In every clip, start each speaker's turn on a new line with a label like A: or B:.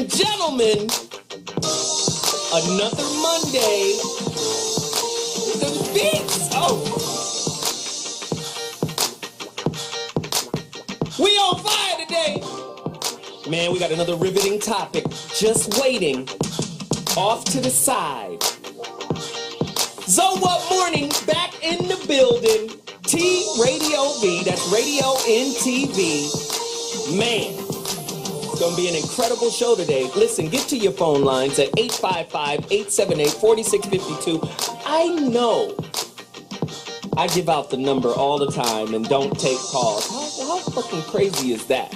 A: Gentlemen, another Monday. The beats. Oh, we on fire today. Man, we got another riveting topic just waiting off to the side. So what morning back in the building. T Radio V, that's Radio NTV. Man. It's going to be an incredible show today. Listen, get to your phone lines at 855-878-4652. I know I give out the number all the time and don't take calls. How fucking crazy is that?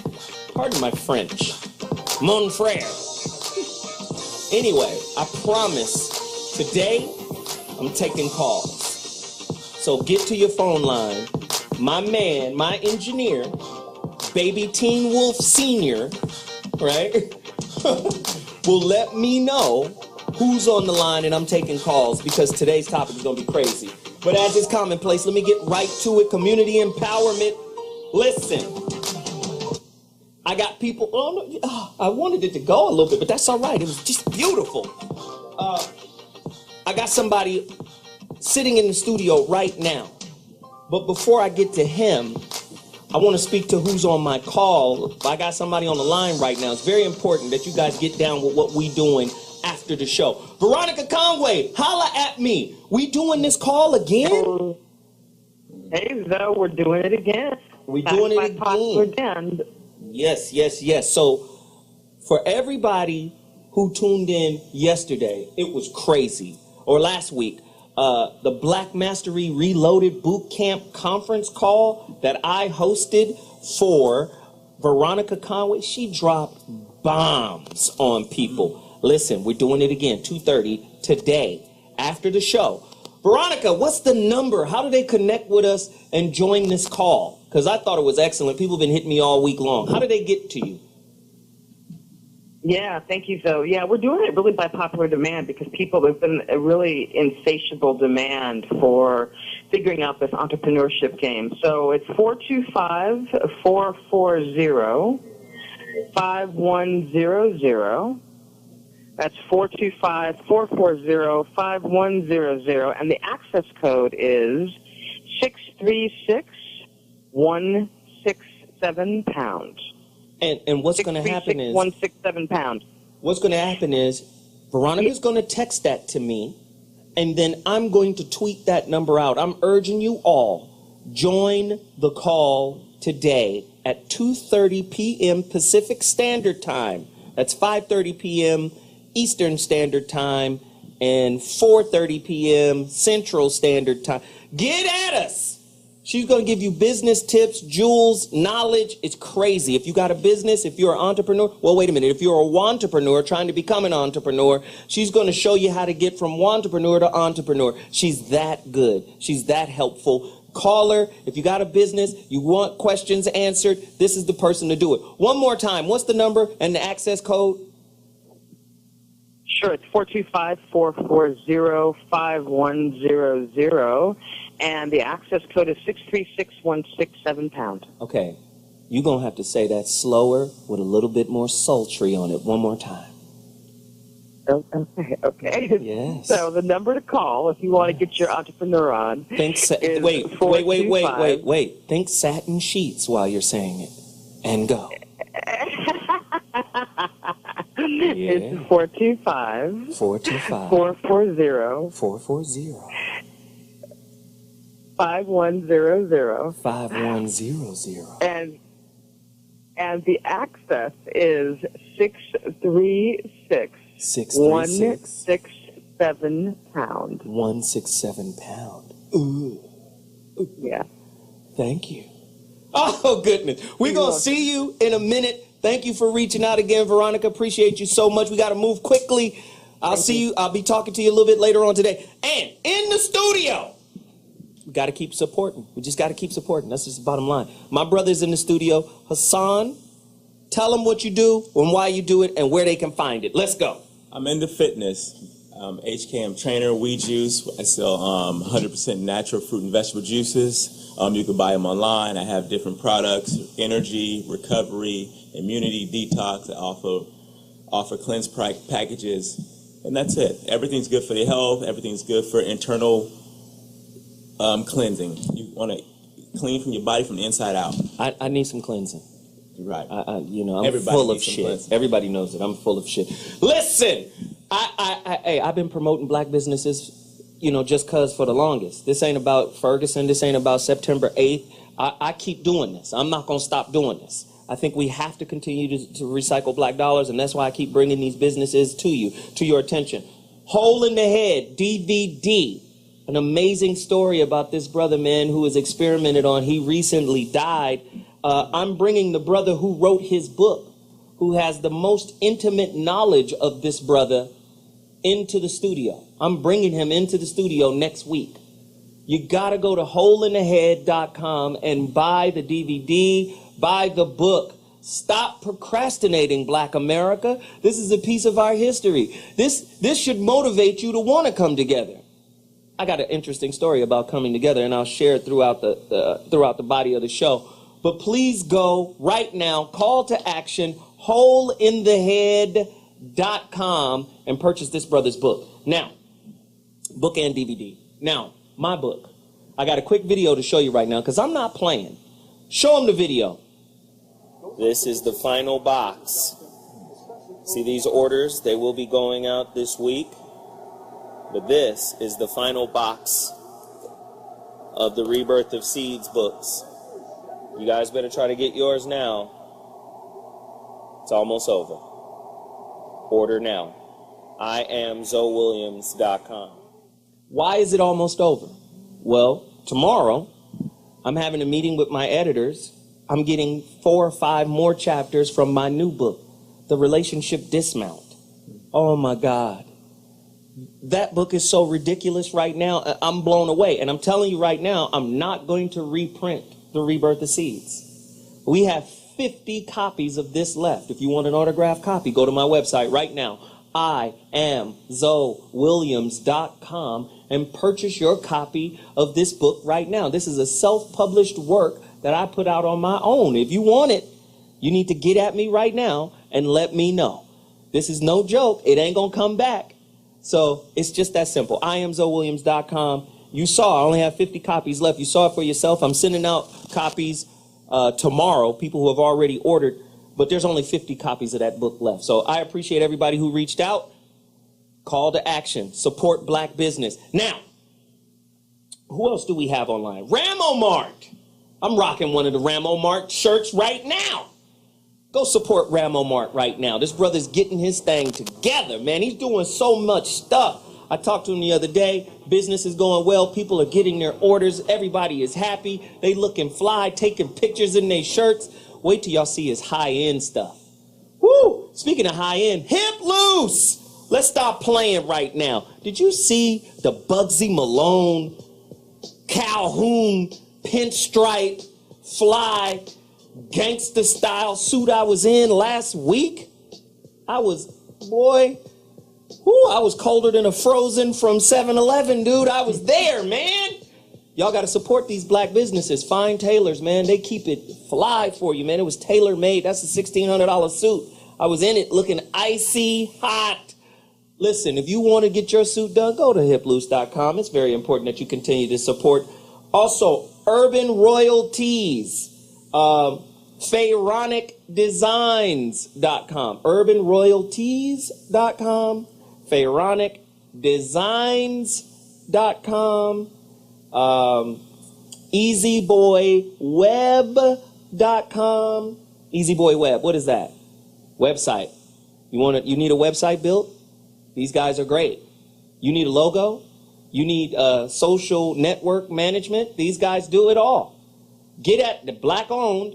A: Pardon my French. Mon frère. Anyway, I promise today I'm taking calls. So get to your phone line. My man, my engineer, Baby Teen Wolf Sr., right, will let me know who's on the line and I'm taking calls because today's topic is going to be crazy. But as is commonplace, let me get right to it. Community empowerment. Listen, I got people, I wanted it to go a little bit, but that's all right. It was just beautiful. I got somebody sitting in the studio right now. But before I get to him, I want to speak to who's on my call. I got somebody on the line right now. It's very important that you guys get down with what we doing after the show. Veronica Conway, holla at me. We doing this call again?
B: Hey, Zoe, we're doing it again.
A: We doing it again. Yes. So for everybody who tuned in yesterday, it was crazy. Or last week. The Black Mastery Reloaded Boot Camp conference call that I hosted for Veronica Conway, she dropped bombs on people. Listen, we're doing it again, 2:30 today after the show. Veronica, what's the number? How do they connect with us and join this call? Because I thought it was excellent. People have been hitting me all week long. How do they get to you?
B: Yeah, thank you, Zoe. Yeah, we're doing it really by popular demand because there's been a really insatiable demand for figuring out this entrepreneurship game. So it's 425-440-5100. That's 425-440-5100. And the access code is 636-167#.
A: And what's going to happen is
B: 167#.
A: What's going to happen is Veronica's going to text that to me, and then I'm going to tweet that number out. I'm urging you all, join the call today at 2:30 p.m. Pacific Standard Time. That's 5:30 p.m. Eastern Standard Time and 4:30 p.m. Central Standard Time. Get at us. She's going to give you business tips, jewels, knowledge. It's crazy. If you got a business, if you're an entrepreneur, well, wait a minute. If you're a wantrepreneur trying to become an entrepreneur, she's going to show you how to get from wantrepreneur to entrepreneur. She's that good. She's that helpful. Call her. If you got a business, you want questions answered, this is the person to do it. One more time. What's the number and the access code?
B: Sure. It's 425-440-5100. And the access code is 636-167#.
A: Okay. You're going to have to say that slower with a little bit more sultry on it. One more time.
B: Okay.
A: Yes.
B: So the number to call if you want to get your entrepreneur on is
A: Wait. Think satin sheets while you're saying it. And go.
B: It's 425 440 5100.
A: 5100.
B: And the access is 636 167 pound.
A: 167 pound. Ooh.
B: Yeah.
A: Thank you. Oh, goodness. We're going to see you in a minute. Thank you for reaching out again, Veronica. Appreciate you so much. We got to move quickly. I'll see you. I'll be talking to you a little bit later on today. And in the studio, we got to keep supporting. We just got to keep supporting. That's just the bottom line. My brother's in the studio. Hassan, tell them what you do and why you do it and where they can find it. Let's go.
C: I'm into fitness. HKM trainer, weed juice. I sell 100% natural fruit and vegetable juices. You can buy them online. I have different products: energy, recovery, immunity, detox. I offer cleanse packages, and that's it. Everything's good for your health. Everything's good for internal cleansing. You want to clean from your body from the inside out.
A: I need some cleansing.
C: Right.
A: I'm
C: Everybody
A: full of
C: needs some
A: shit.
C: cleansing.
A: Everybody knows it. I'm full of shit. Listen, I've been promoting black businesses, just cause for the longest. This ain't about Ferguson. This ain't about September 8th. I keep doing this. I'm not going to stop doing this. I think we have to continue to recycle black dollars, and that's why I keep bringing these businesses to your attention. Hole in the Head, DVD. An amazing story about this brother, man, who was experimented on. He recently died. I'm bringing the brother who wrote his book, who has the most intimate knowledge of this brother, into the studio. I'm bringing him into the studio next week. You got to go to holeinthehead.com and buy the DVD, buy the book. Stop procrastinating, Black America. This is a piece of our history. This should motivate you to want to come together. I got an interesting story about coming together, and I'll share it throughout the body of the show. But please go right now, call to action, holeinthehead.com, and purchase this brother's book. Now, book and DVD. Now, my book. I got a quick video to show you right now because I'm not playing. Show them the video. This is the final box. See these orders? They will be going out this week. But this is the final box of the Rebirth of Seeds books. You guys better try to get yours now. It's almost over. Order now. IamZoeWilliams.com. Why is it almost over? Well, tomorrow, I'm having a meeting with my editors. I'm getting 4 or 5 more chapters from my new book, The Relationship Dismount. Oh, my God. That book is so ridiculous right now. I'm blown away. And I'm telling you right now, I'm not going to reprint The Rebirth of Seeds. We have 50 copies of this left. If you want an autographed copy, go to my website right now, IamZoeWilliams.com, and purchase your copy of this book right now. This is a self-published work that I put out on my own. If you want it, you need to get at me right now and let me know. This is no joke. It ain't gonna come back. So it's just that simple. IamZoeWilliams.com. You saw I only have 50 copies left. You saw it for yourself. I'm sending out copies tomorrow, people who have already ordered, but there's only 50 copies of that book left. So I appreciate everybody who reached out. Call to action. Support black business. Now, who else do we have online? Ramo Mart. I'm rocking one of the Ramo Mart shirts right now. Go support Ramo Mart right now. This brother's getting his thing together, man. He's doing so much stuff. I talked to him the other day. Business is going well. People are getting their orders. Everybody is happy. They looking fly, taking pictures in their shirts. Wait till y'all see his high-end stuff. Woo! Speaking of high-end, Hip Loose. Let's stop playing right now. Did you see the Bugsy Malone, Calhoun, pinstripe, fly, gangster style suit I was in last week? I was colder than a Frozen from 7-Eleven, dude. I was there, man. Y'all got to support these black businesses. Fine tailors, man. They keep it fly for you, man. It was tailor-made. That's a $1,600 suit. I was in it looking icy hot. Listen, if you want to get your suit done, go to hiploose.com. It's very important that you continue to support. Also, Urban Royalties. PharaonicDesigns.com, UrbanRoyalties.com, PharaonicDesigns.com, EasyBoyWeb.com. EasyBoyWeb, what is that? Website. You need a website built? These guys are great. You need a logo? You need social network management? These guys do it all. Get at the black-owned,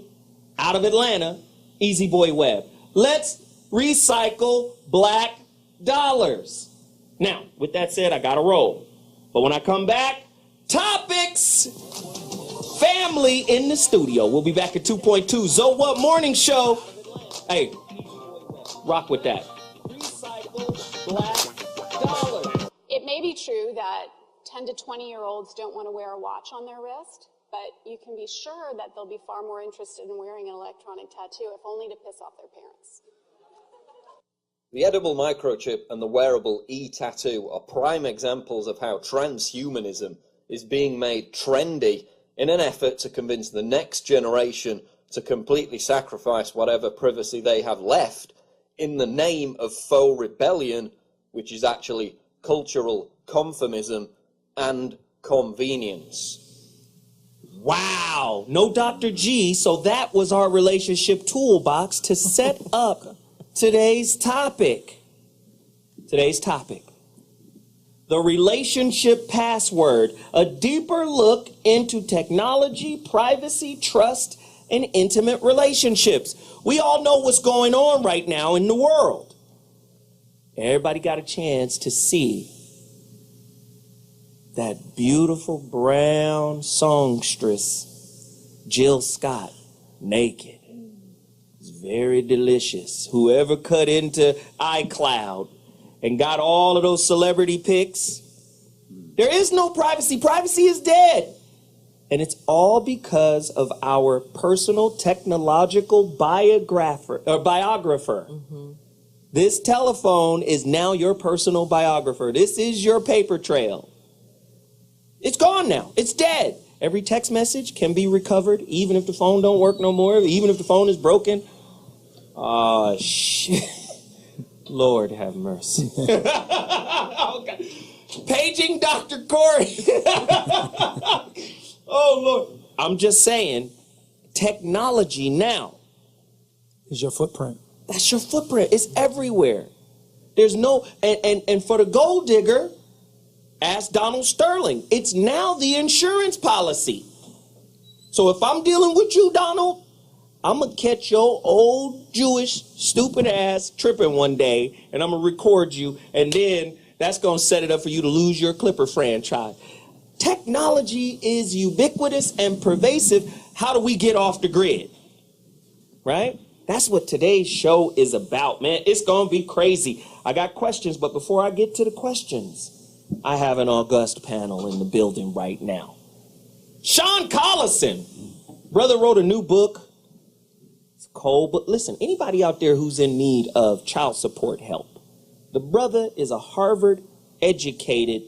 A: out of Atlanta, Easy Boy Web. Let's recycle black dollars. Now, with that said, I gotta roll. But when I come back, topics, family in the studio. We'll be back at 2.2. So What Morning Show. Hey, rock with that. Recycle black dollars.
D: It may be true that 10 to 20-year-olds don't want to wear a watch on their wrist, but you can be sure that they'll be far more interested in wearing an electronic tattoo, if only to piss off their parents.
E: The edible microchip and the wearable e-tattoo are prime examples of how transhumanism is being made trendy in an effort to convince the next generation to completely sacrifice whatever privacy they have left in the name of faux rebellion, which is actually cultural conformism and convenience.
A: Wow, no Dr. G, so that was our relationship toolbox to set up today's topic. Today's topic. The relationship password, a deeper look into technology, privacy, trust, and intimate relationships. We all know what's going on right now in the world. Everybody got a chance to see that beautiful brown songstress, Jill Scott, naked. It's very delicious. Whoever cut into iCloud and got all of those celebrity pics, there is no privacy. Privacy is dead. And it's all because of our personal technological biographer. Mm-hmm. This telephone is now your personal biographer. This is your paper trail. It's gone now. It's dead. Every text message can be recovered, even if the phone don't work no more, even if the phone is broken. Oh, shit. Lord have mercy. Okay. Paging Dr. Corey. Oh, Lord. I'm just saying, technology now
F: is your footprint.
A: That's your footprint. It's everywhere. There's no, and for the gold digger, ask Donald Sterling. It's now the insurance policy. So if I'm dealing with you, Donald, I'm going to catch your old Jewish stupid ass tripping one day, and I'm going to record you, and then that's going to set it up for you to lose your Clipper franchise. Technology is ubiquitous and pervasive. How do we get off the grid? Right? That's what today's show is about, man. It's going to be crazy. I got questions, but before I get to the questions, I have an august panel in the building right now. Shawn Collison. Brother wrote a new book. It's cold, but listen, anybody out there who's in need of child support help, the brother is a Harvard-educated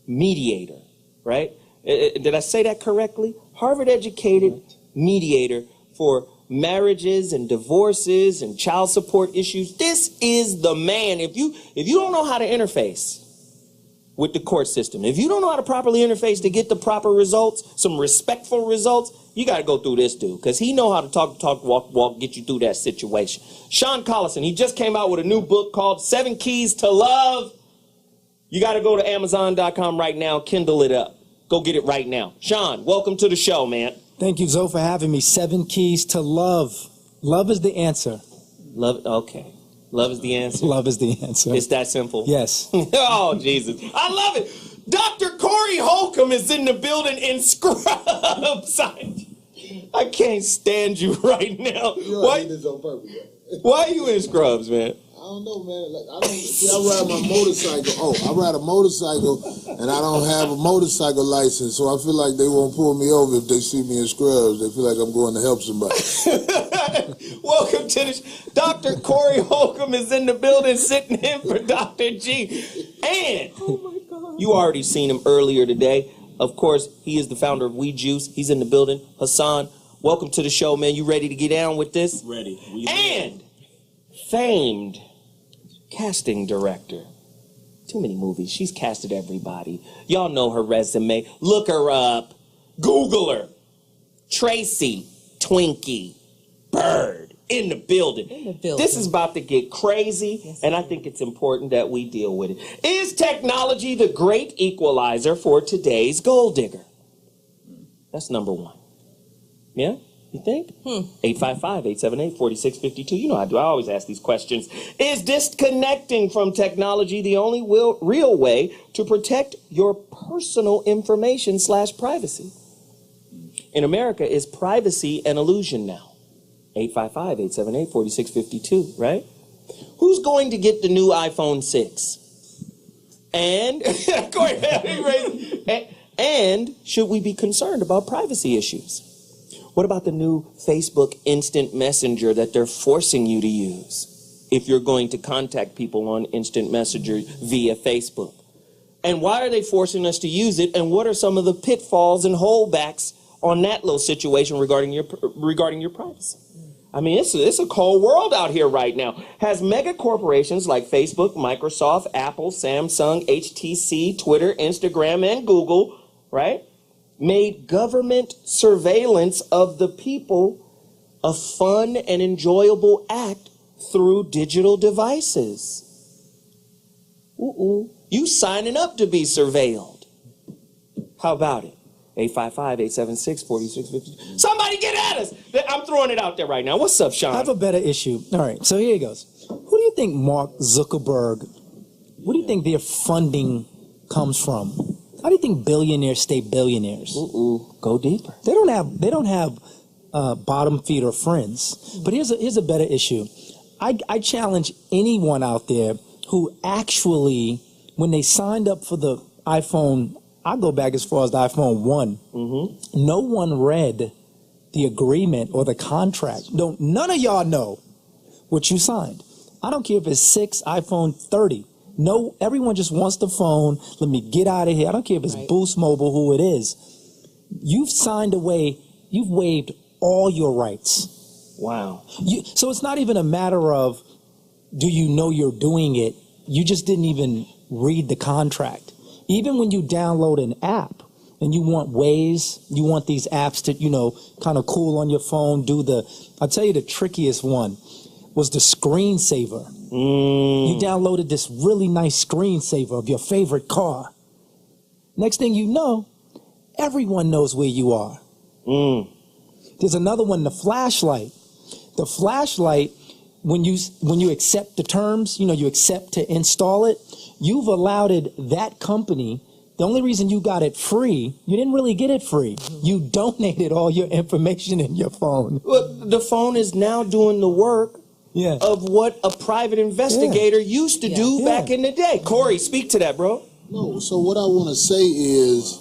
A: mediator, right? Did I say that correctly? Harvard-educated mediator for marriages and divorces and child support issues. This is the man. If you don't know how to interface with the court system, if you don't know how to properly interface to get the proper results, some respectful results, you got to go through this dude, because he know how to talk, walk, get you through that situation. Shawn Collison, he just came out with a new book called 7 Keys to Love. You got to go to Amazon.com right now, Kindle it up. Go get it right now. Shawn, welcome to the show, man.
F: Thank you, Zoe, for having me. 7 Keys to Love. Love is the answer.
A: Love, okay. Love is the answer.
F: Love is the answer.
A: It's that simple.
F: Yes.
A: Oh, Jesus. I love it. Dr. Corey Holcomb is in the building in scrubs. I can't stand you right now.
G: Why
A: are you in scrubs, man?
G: I don't know, man. Like, I ride my motorcycle. I ride a motorcycle, and I don't have a motorcycle license, so I feel like they won't pull me over if they see me in scrubs. They feel like I'm going to help somebody.
A: Welcome to the Dr. Corey Holcomb is in the building, sitting in for Dr. G. And you already seen him earlier today. Of course, he is the founder of We Juice. He's in the building. Hassan, welcome to the show, man. You ready to get down with this?
C: Ready.
A: And famed casting director. Too many movies. She's casted everybody. Y'all know her resume. Look her up. Google her. Tracy Twinkie Bird in the building. This is about to get crazy, and I think it's important that we deal with it. Is technology the great equalizer for today's gold digger? That's number one. Yeah? You think? 855-878-4652. You know I do. I always ask these questions. Is disconnecting from technology the only real way to protect your personal information / privacy? In America, is privacy an illusion now? 855-878-4652, right? Who's going to get the new iPhone 6? And, and should we be concerned about privacy issues? What about the new Facebook Instant Messenger that they're forcing you to use if you're going to contact people on Instant Messenger via Facebook? And why are they forcing us to use it? And what are some of the pitfalls and holdbacks on that little situation regarding your privacy? I mean, it's a cold world out here right now. Has mega corporations like Facebook, Microsoft, Apple, Samsung, HTC, Twitter, Instagram, and Google, right, made government surveillance of the people a fun and enjoyable act through digital devices? You signing up to be surveilled. How about it? 855-876-4652. Somebody get at us. I'm throwing it out there right now. What's up, Sean?
F: I have a better issue. All right, so here it goes. Who do you think Mark Zuckerberg, what do you think their funding comes from? How do you think billionaires stay billionaires?
A: Go deeper.
F: They don't have bottom feeder friends. But here's a better issue. I challenge anyone out there who actually, when they signed up for the iPhone, I go back as far as the iPhone 1. No one read the agreement or the contract. None of y'all know what you signed. I don't care if it's 6, iPhone 30. No, everyone just wants the phone. Let me get out of here. I don't care if it's Boost Mobile, who it is. You've signed away. You've waived all your rights.
A: Wow.
F: So it's not even a matter of, do you know you're doing it? You just didn't even read the contract. Even when you download an app and you want ways, you want these apps to, kind of cool on your phone, I'll tell you the trickiest one was the screensaver. You downloaded this really nice screensaver of your favorite car. Next thing you know, everyone knows where you are. There's another one, the flashlight. The flashlight, when you accept the terms, you accept to install it, you've allowed that company. The only reason you got it free, you didn't really get it free. You donated all your information in your phone.
A: Well, the phone is now doing the work of what a private investigator used to do back in the day. Corey, speak to that, bro.
G: No, so what I want to say is,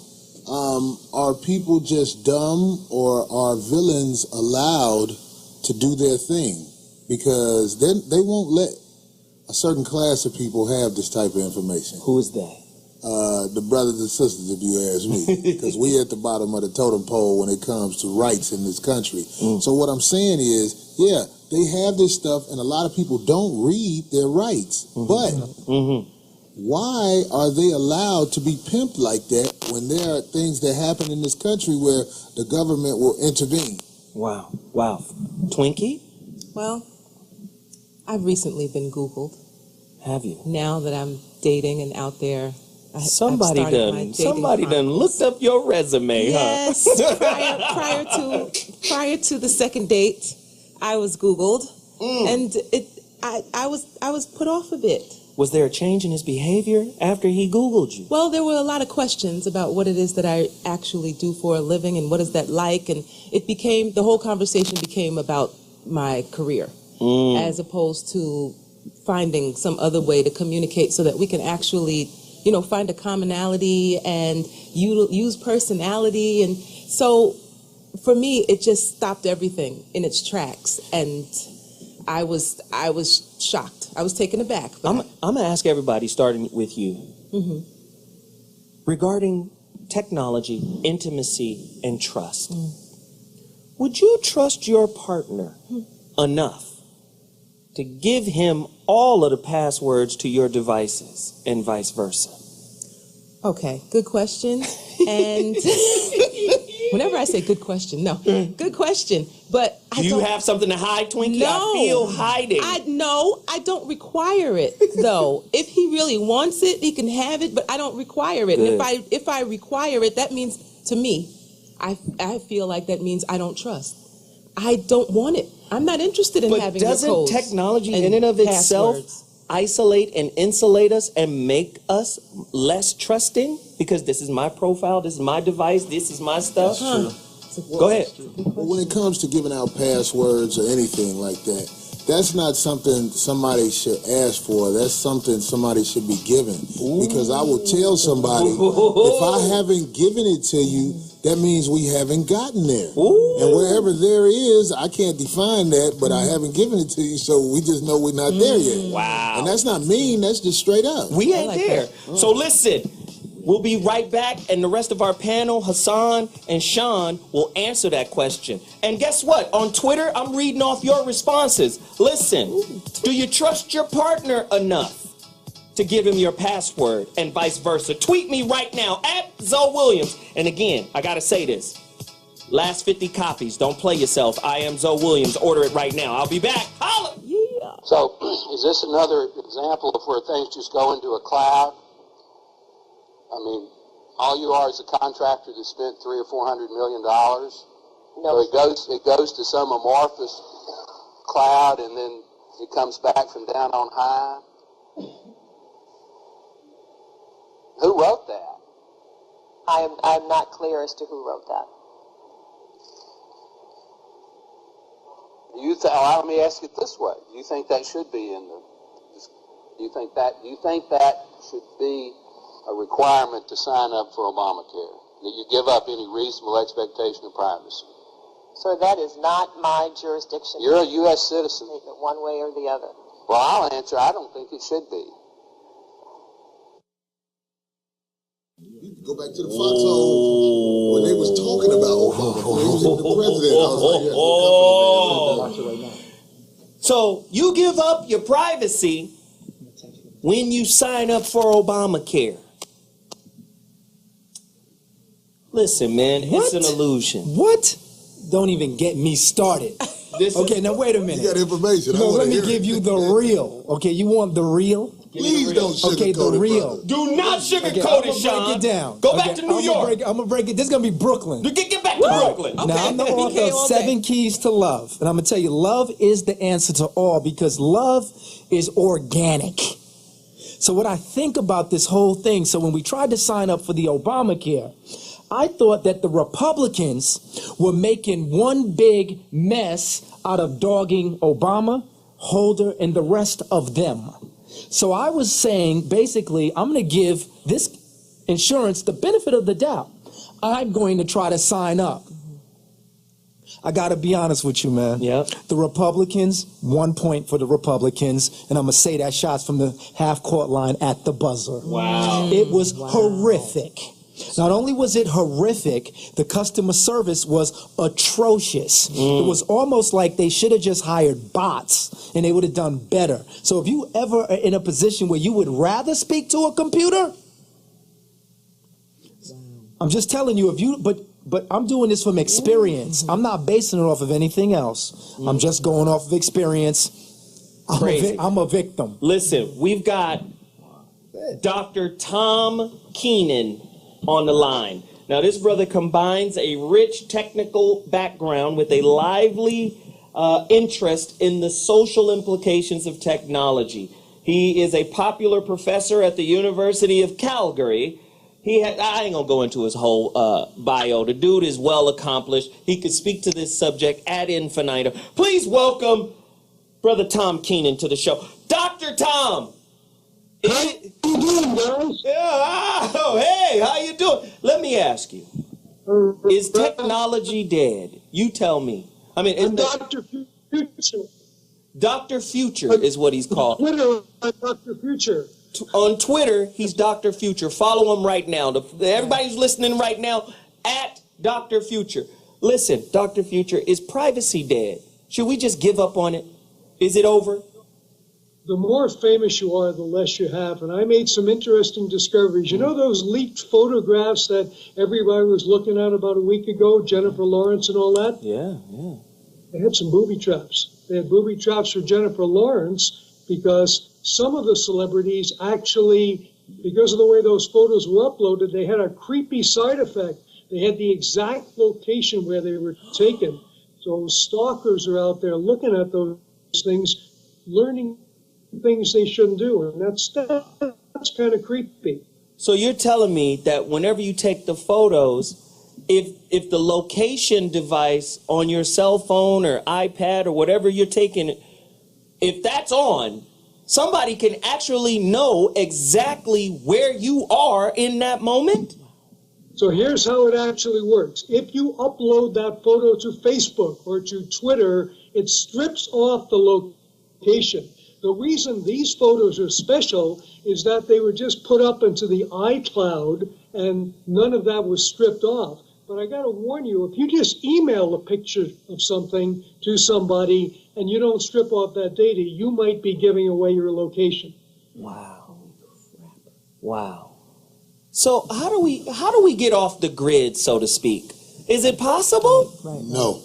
G: are people just dumb, or are villains allowed to do their thing? Because then they won't let a certain class of people have this type of information.
A: Who is that?
G: The brothers and sisters, if you ask me, because we at the bottom of the totem pole when it comes to rights in this country. So what I'm saying is, they have this stuff, and a lot of people don't read their rights. But why are they allowed to be pimped like that when there are things that happen in this country where the government will intervene?
A: Wow. Twinkie?
H: Well, I've recently been Googled.
A: Have you?
H: Now that I'm dating and out there,
A: somebody done looked up your resume,
H: yes, prior to the second date, I was Googled, and I was put off a bit.
A: Was there a change in his behavior after he Googled you?
H: Well, there were a lot of questions about what it is that I actually do for a living and what is that like, and the whole conversation became about my career, as opposed to finding some other way to communicate so that we can actually, find a commonality and use personality. And so for me, it just stopped everything in its tracks. And I was shocked. I was taken aback.
A: I'm going to ask everybody, starting with you, regarding technology, intimacy, and trust. would you trust your partner enough to give him all of the passwords to your devices and vice versa?
H: Okay, good question. And whenever I say good question, no, good question. But
A: do you have something to hide, Twinkie?
H: No,
A: I feel hiding.
H: I don't require it though. If he really wants it, he can have it, but I don't require it.
A: Good.
H: And if I require it, that means to me, I feel like that means I don't trust. I don't want it. I'm not interested in having your codes.
A: But doesn't technology in and of itself isolate and insulate us and make us less trusting? Because this is my profile, this is my device, this is my stuff. Go ahead.
G: But when it comes to giving out passwords or anything like that, that's not something somebody should ask for. That's something somebody should be given. Because I will tell somebody, if I haven't given it to you, that means we haven't gotten there. And wherever there is, I can't define that, but I haven't given it to you, so we just know we're not there yet.
A: Wow.
G: And that's not mean, that's just straight up.
A: We ain't there. So listen, we'll be right back, and the rest of our panel, Hassan and Shawn, will answer that question. And guess what? On Twitter, I'm reading off your responses. Listen, do you trust your partner enough to give him your password and vice versa? Tweet me right now at Zoe Williams. And again, I gotta say this. Last 50 copies. Don't play yourself. I am Zoe Williams. Order it right now. I'll be back. Holla!
I: Yeah. So, is this another example of where things just go into a cloud? I mean, all you are is a contractor that spent $300 or $400 million. No. So it goes to some amorphous cloud, and then it comes back from down on high. Who wrote that?
J: I'm not clear as to who wrote that.
I: Let me ask it this way: do you think that should be in the? Do you think that should be a requirement to sign up for Obamacare? That you give up any reasonable expectation of privacy?
J: Sir, that is not my jurisdiction.
I: You're a U.S. citizen.
J: Take it one way or the other.
I: Well, I'll answer. I don't think it should be.
G: Go back to the foxhole when they was talking about Obama. When he was the president. I was like, yes,
A: so you give up your privacy when you sign up for Obamacare. Listen, man, it's an illusion.
F: What? Don't even get me started. Okay, now wait a minute.
G: You got information.
F: No, let me give you the real. Okay, you want the real?
G: Please don't sugarcoat
F: it. Okay, the real.
G: Brother.
A: Do not sugarcoat it, Shawn.
F: Break it down.
A: Go back to New York.
F: I'm gonna break it. This is gonna be Brooklyn.
A: Get back to Brooklyn.
F: Okay. Now I'm the author of 7 Keys to Love, and I'm gonna tell you, love is the answer to all because love is organic. So what I think about this whole thing, so when we tried to sign up for the Obamacare, I thought that the Republicans were making one big mess out of dogging Obama, Holder, and the rest of them. So I was saying, basically, I'm going to give this insurance the benefit of the doubt. I'm going to try to sign up. I got to be honest with you, man.
A: Yep.
F: The Republicans, 1 point for the Republicans, and I'm going to say that shots from the half-court line at the buzzer.
A: Wow.
F: It was horrific. Not only was it horrific, the customer service was atrocious. It was almost like they should have just hired bots and they would have done better. So if you ever are in a position where you would rather speak to a computer, I'm just telling you, but I'm doing this from experience. I'm not basing it off of anything else. I'm just going off of experience. I'm a victim.
A: Listen, we've got Dr. Tom Keenan on the line. Now, this brother combines a rich technical background with a lively interest in the social implications of technology. He is a popular professor at the University of Calgary. I ain't gonna go into his whole bio. The dude is well accomplished. He could speak to this subject ad infinitum. Please welcome Brother Tom Keenan to the show. Dr. Tom!
K: How you doing, guys?
A: Yeah, hey, how you doing? Let me ask you, is technology dead? You tell me. I mean,
K: Dr. Future.
A: Dr. Future is what he's called.
K: Twitter, Dr. Future.
A: On Twitter, he's Dr. Future. Follow him right now. Everybody's listening right now at Dr. Future. Listen, Dr. Future, is privacy dead? Should we just give up on it? Is it over?
K: The more famous you are, the less you have. And I made some interesting discoveries. You know those leaked photographs that everybody was looking at about a week ago, Jennifer Lawrence and all that?
A: Yeah.
K: They had some booby traps. They had booby traps for Jennifer Lawrence because some of the celebrities actually, because of the way those photos were uploaded, they had a creepy side effect. They had the exact location where they were taken. So stalkers are out there looking at those things, learning things they shouldn't do, and that's kind of creepy.
A: So you're telling me that whenever you take the photos, if the location device on your cell phone or iPad or whatever you're taking, if that's on, somebody can actually know exactly where you are in that moment?
K: So here's how it actually works. If you upload that photo to Facebook or to Twitter, it strips off the location. The reason these photos are special is that they were just put up into the iCloud and none of that was stripped off. But I got to warn you, if you just email a picture of something to somebody and you don't strip off that data, you might be giving away your location.
A: Wow. So how do we get off the grid, so to speak? Is it possible?
G: No.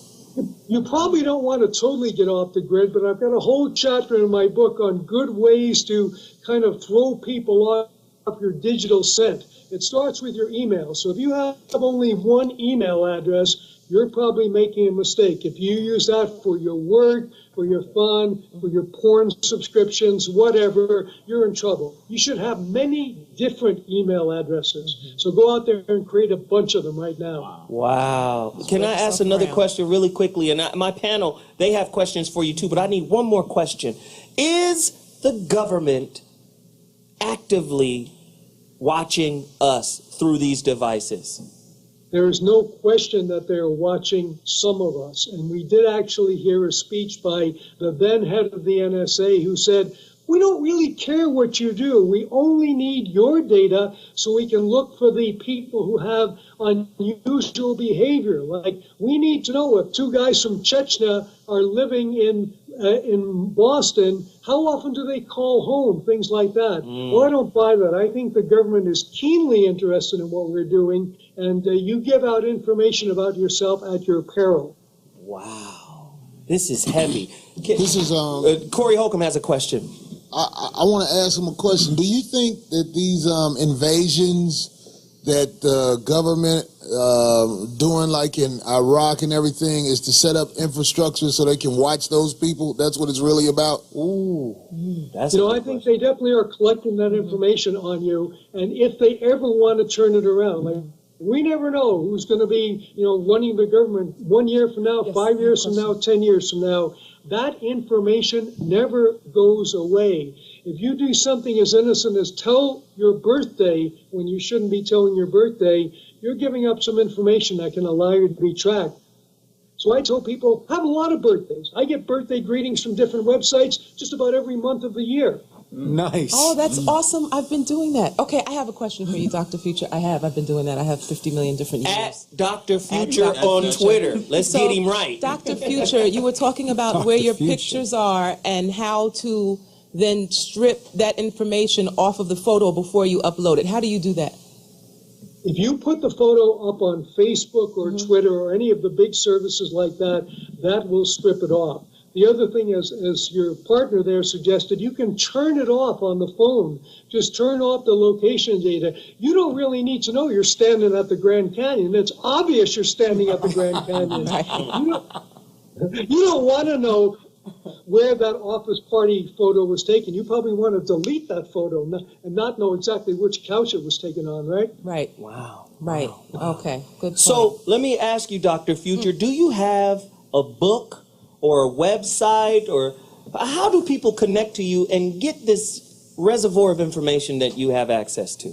K: You probably don't want to totally get off the grid, but I've got a whole chapter in my book on good ways to kind of throw people off your digital scent. It starts with your email. So if you have only one email address, you're probably making a mistake. If you use that for your work, for your fun, for your porn subscriptions, whatever, you're in trouble. You should have many different email addresses. So go out there and create a bunch of them right now.
A: Wow. Can I ask another question really quickly? And my panel, they have questions for you too, but I need one more question. Is the government actively watching us through these devices?
K: There is no question that they are watching some of us. And we did actually hear a speech by the then head of the NSA who said, we don't really care what you do. We only need your data so we can look for the people who have unusual behavior. Like, we need to know if two guys from Chechnya are living in Boston, how often do they call home? Things like that. Well, I don't buy that. I think the government is keenly interested in what we're doing, and you give out information about yourself at your peril.
A: Wow. This is heavy.
G: This is
A: Corey Holcomb has a question.
G: I want to ask him a question. Do you think that these invasions that the government doing, like in Iraq and everything, is to set up infrastructure so they can watch those people? That's what it's really about?
K: That's I think they definitely are collecting that information on you, and if they ever want to turn it around, like, we never know who's going to be, running the government 1 year from now, 5 years from now, 10 years from now. That information never goes away. If you do something as innocent as tell your birthday when you shouldn't be telling your birthday, you're giving up some information that can allow you to be tracked. So I tell people, have a lot of birthdays. I get birthday greetings from different websites just about every month of the year.
F: Nice.
H: Oh, that's awesome. I've been doing that. Okay, I have a question for you, Dr. Future. I've been doing that. I have 50 million different users.
A: At Dr. Future on Twitter. Let's get him right.
H: Dr. Future, you were talking about where your pictures are and how to then strip that information off of the photo before you upload it. How do you do that?
K: If you put the photo up on Facebook or Twitter or any of the big services like that, that will strip it off. The other thing is, as your partner there suggested, you can turn it off on the phone. Just turn off the location data. You don't really need to know you're standing at the Grand Canyon. It's obvious you're standing at the Grand Canyon. You don't want to know where that office party photo was taken. You probably want to delete that photo and not know exactly which couch it was taken on, right?
H: Right.
A: Wow.
H: Right. Wow. Okay. Good point.
A: So let me ask you, Dr. Future, do you have a book or a website, or how do people connect to you and get this reservoir of information that you have access to?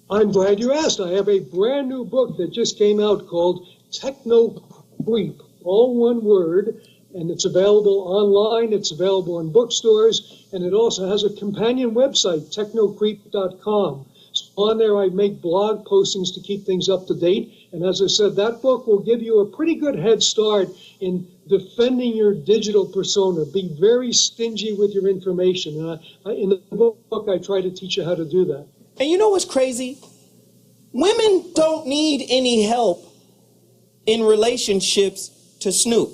K: I'm glad you asked. I have a brand new book that just came out called Techno Creep, all one word, and it's available online, it's available in bookstores, and it also has a companion website, technocreep.com. So on there. I make blog postings to keep things up to date. And as I said, that book will give you a pretty good head start in defending your digital persona. Be very stingy with your information. And in the book, I try to teach you how to do that.
A: And you know what's crazy? Women don't need any help in relationships to snoop.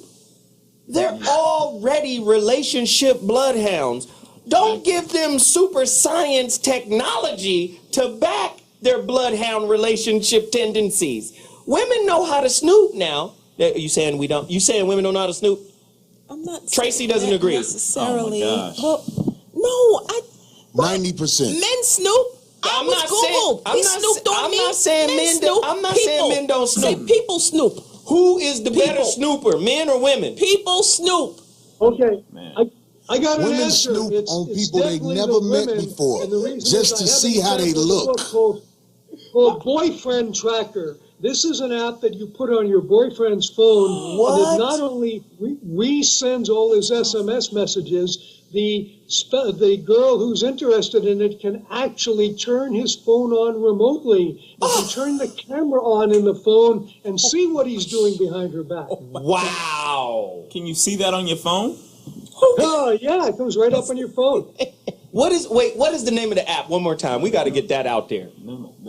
A: They're already relationship bloodhounds. Don't give them super science technology to back their bloodhound relationship tendencies. Women know how to snoop now. You saying we don't? You saying women don't know how to snoop?
H: I'm not.
A: Tracy doesn't agree.
H: Necessarily.
C: Oh my gosh.
H: Well, no,
G: 90%.
H: Men snoop.
A: I'm not saying men don't snoop.
H: Say people snoop.
A: Who is the better snooper, men or women?
H: People snoop.
K: Okay, I got an
G: Women
K: answer.
G: snoop on people they
K: definitely
G: never
K: the
G: met
K: women,
G: before,
K: and the reason
G: just
K: is
G: to
K: I have
G: see
K: an
G: how they
K: example of a
G: look.
K: book called Boyfriend Tracker. This is an app that you put on your boyfriend's phone.
A: What?
K: And it not only resends all his SMS messages, the girl who's interested in it can actually turn his phone on remotely. You can turn the camera on in the phone and see what he's doing behind her back.
A: Wow.
C: Can you see that on your phone?
K: Oh, yeah, it comes right up on your phone.
A: What is the name of the app? One more time. We got to get that out there.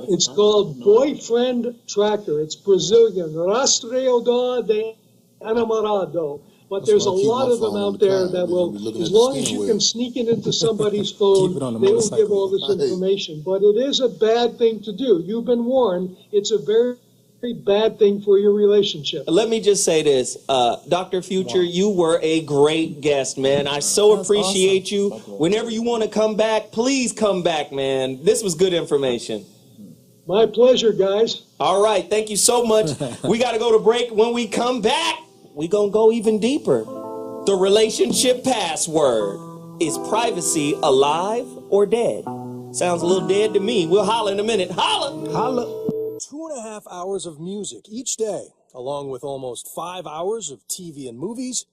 K: It's called Boyfriend Tracker. It's Brazilian. Rastreador de Enamorado. But there's a lot of them out there that will, as long as you can sneak it into somebody's phone, they will give all this information. But it is a bad thing to do. You've been warned. It's a very bad thing for your relationship.
A: Let me just say this. Dr. Future, you were a great guest, man. I so appreciate you. Whenever you want to come back, please come back, man. This was good information.
K: My pleasure, guys.
A: All right. Thank you so much. We got to go to break. When we come back, we're going to go even deeper. The relationship password. Is privacy alive or dead? Sounds a little dead to me. We'll holler in a minute. Holla!
F: Holla.
L: 2.5 hours of music each day, along with almost 5 hours of TV and movies,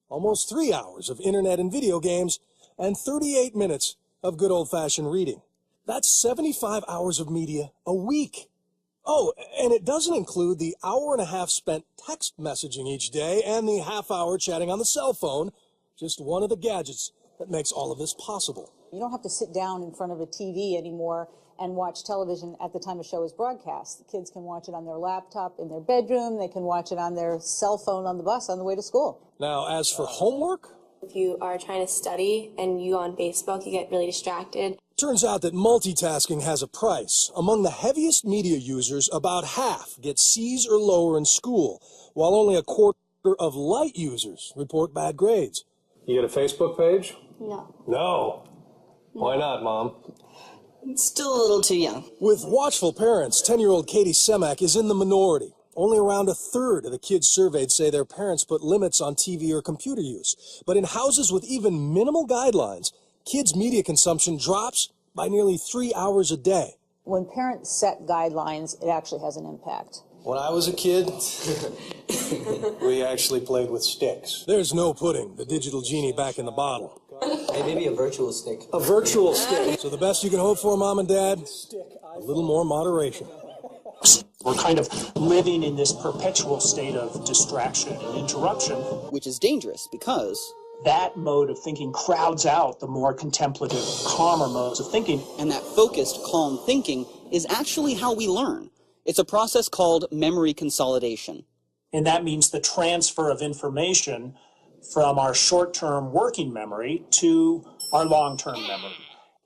L: almost 3 hours of internet and video games, and 38 minutes of good old-fashioned reading. That's 75 hours of media a week. Oh, and it doesn't include the hour and a half spent text messaging each day and the half-hour chatting on the cell phone, just one of the gadgets that makes all of this possible.
M: You don't have to sit down in front of a TV anymore and watch television at the time a show is broadcast. The kids can watch it on their laptop in their bedroom. They can watch it on their cell phone on the bus on the way to school.
L: Now, as for homework,
N: if you are trying to study and you go on Facebook, you get really distracted.
L: Turns out that multitasking has a price. Among the heaviest media users, about half get C's or lower in school, while only a quarter of light users report bad grades.
O: You get a Facebook page?
N: No.
O: No. Why not, Mom?
P: Still a little too young.
L: With watchful parents, 10-year-old Katie Semak is in the minority. Only around a third of the kids surveyed say their parents put limits on TV or computer use. But in houses with even minimal guidelines, kids' media consumption drops by nearly 3 hours a day.
M: When parents set guidelines, it actually has an impact.
O: When I was a kid, we actually played with sticks.
L: There's no putting the digital genie back in the bottle.
P: Hey, maybe a virtual stick.
L: A virtual stick. So the best you can hope for, Mom and Dad, a little more moderation.
Q: We're kind of living in this perpetual state of distraction and interruption.
P: Which is dangerous because
Q: that mode of thinking crowds out the more contemplative, calmer modes of thinking.
P: And that focused, calm thinking is actually how we learn. It's a process called memory consolidation.
Q: And that means the transfer of information from our short-term working memory to our long-term memory.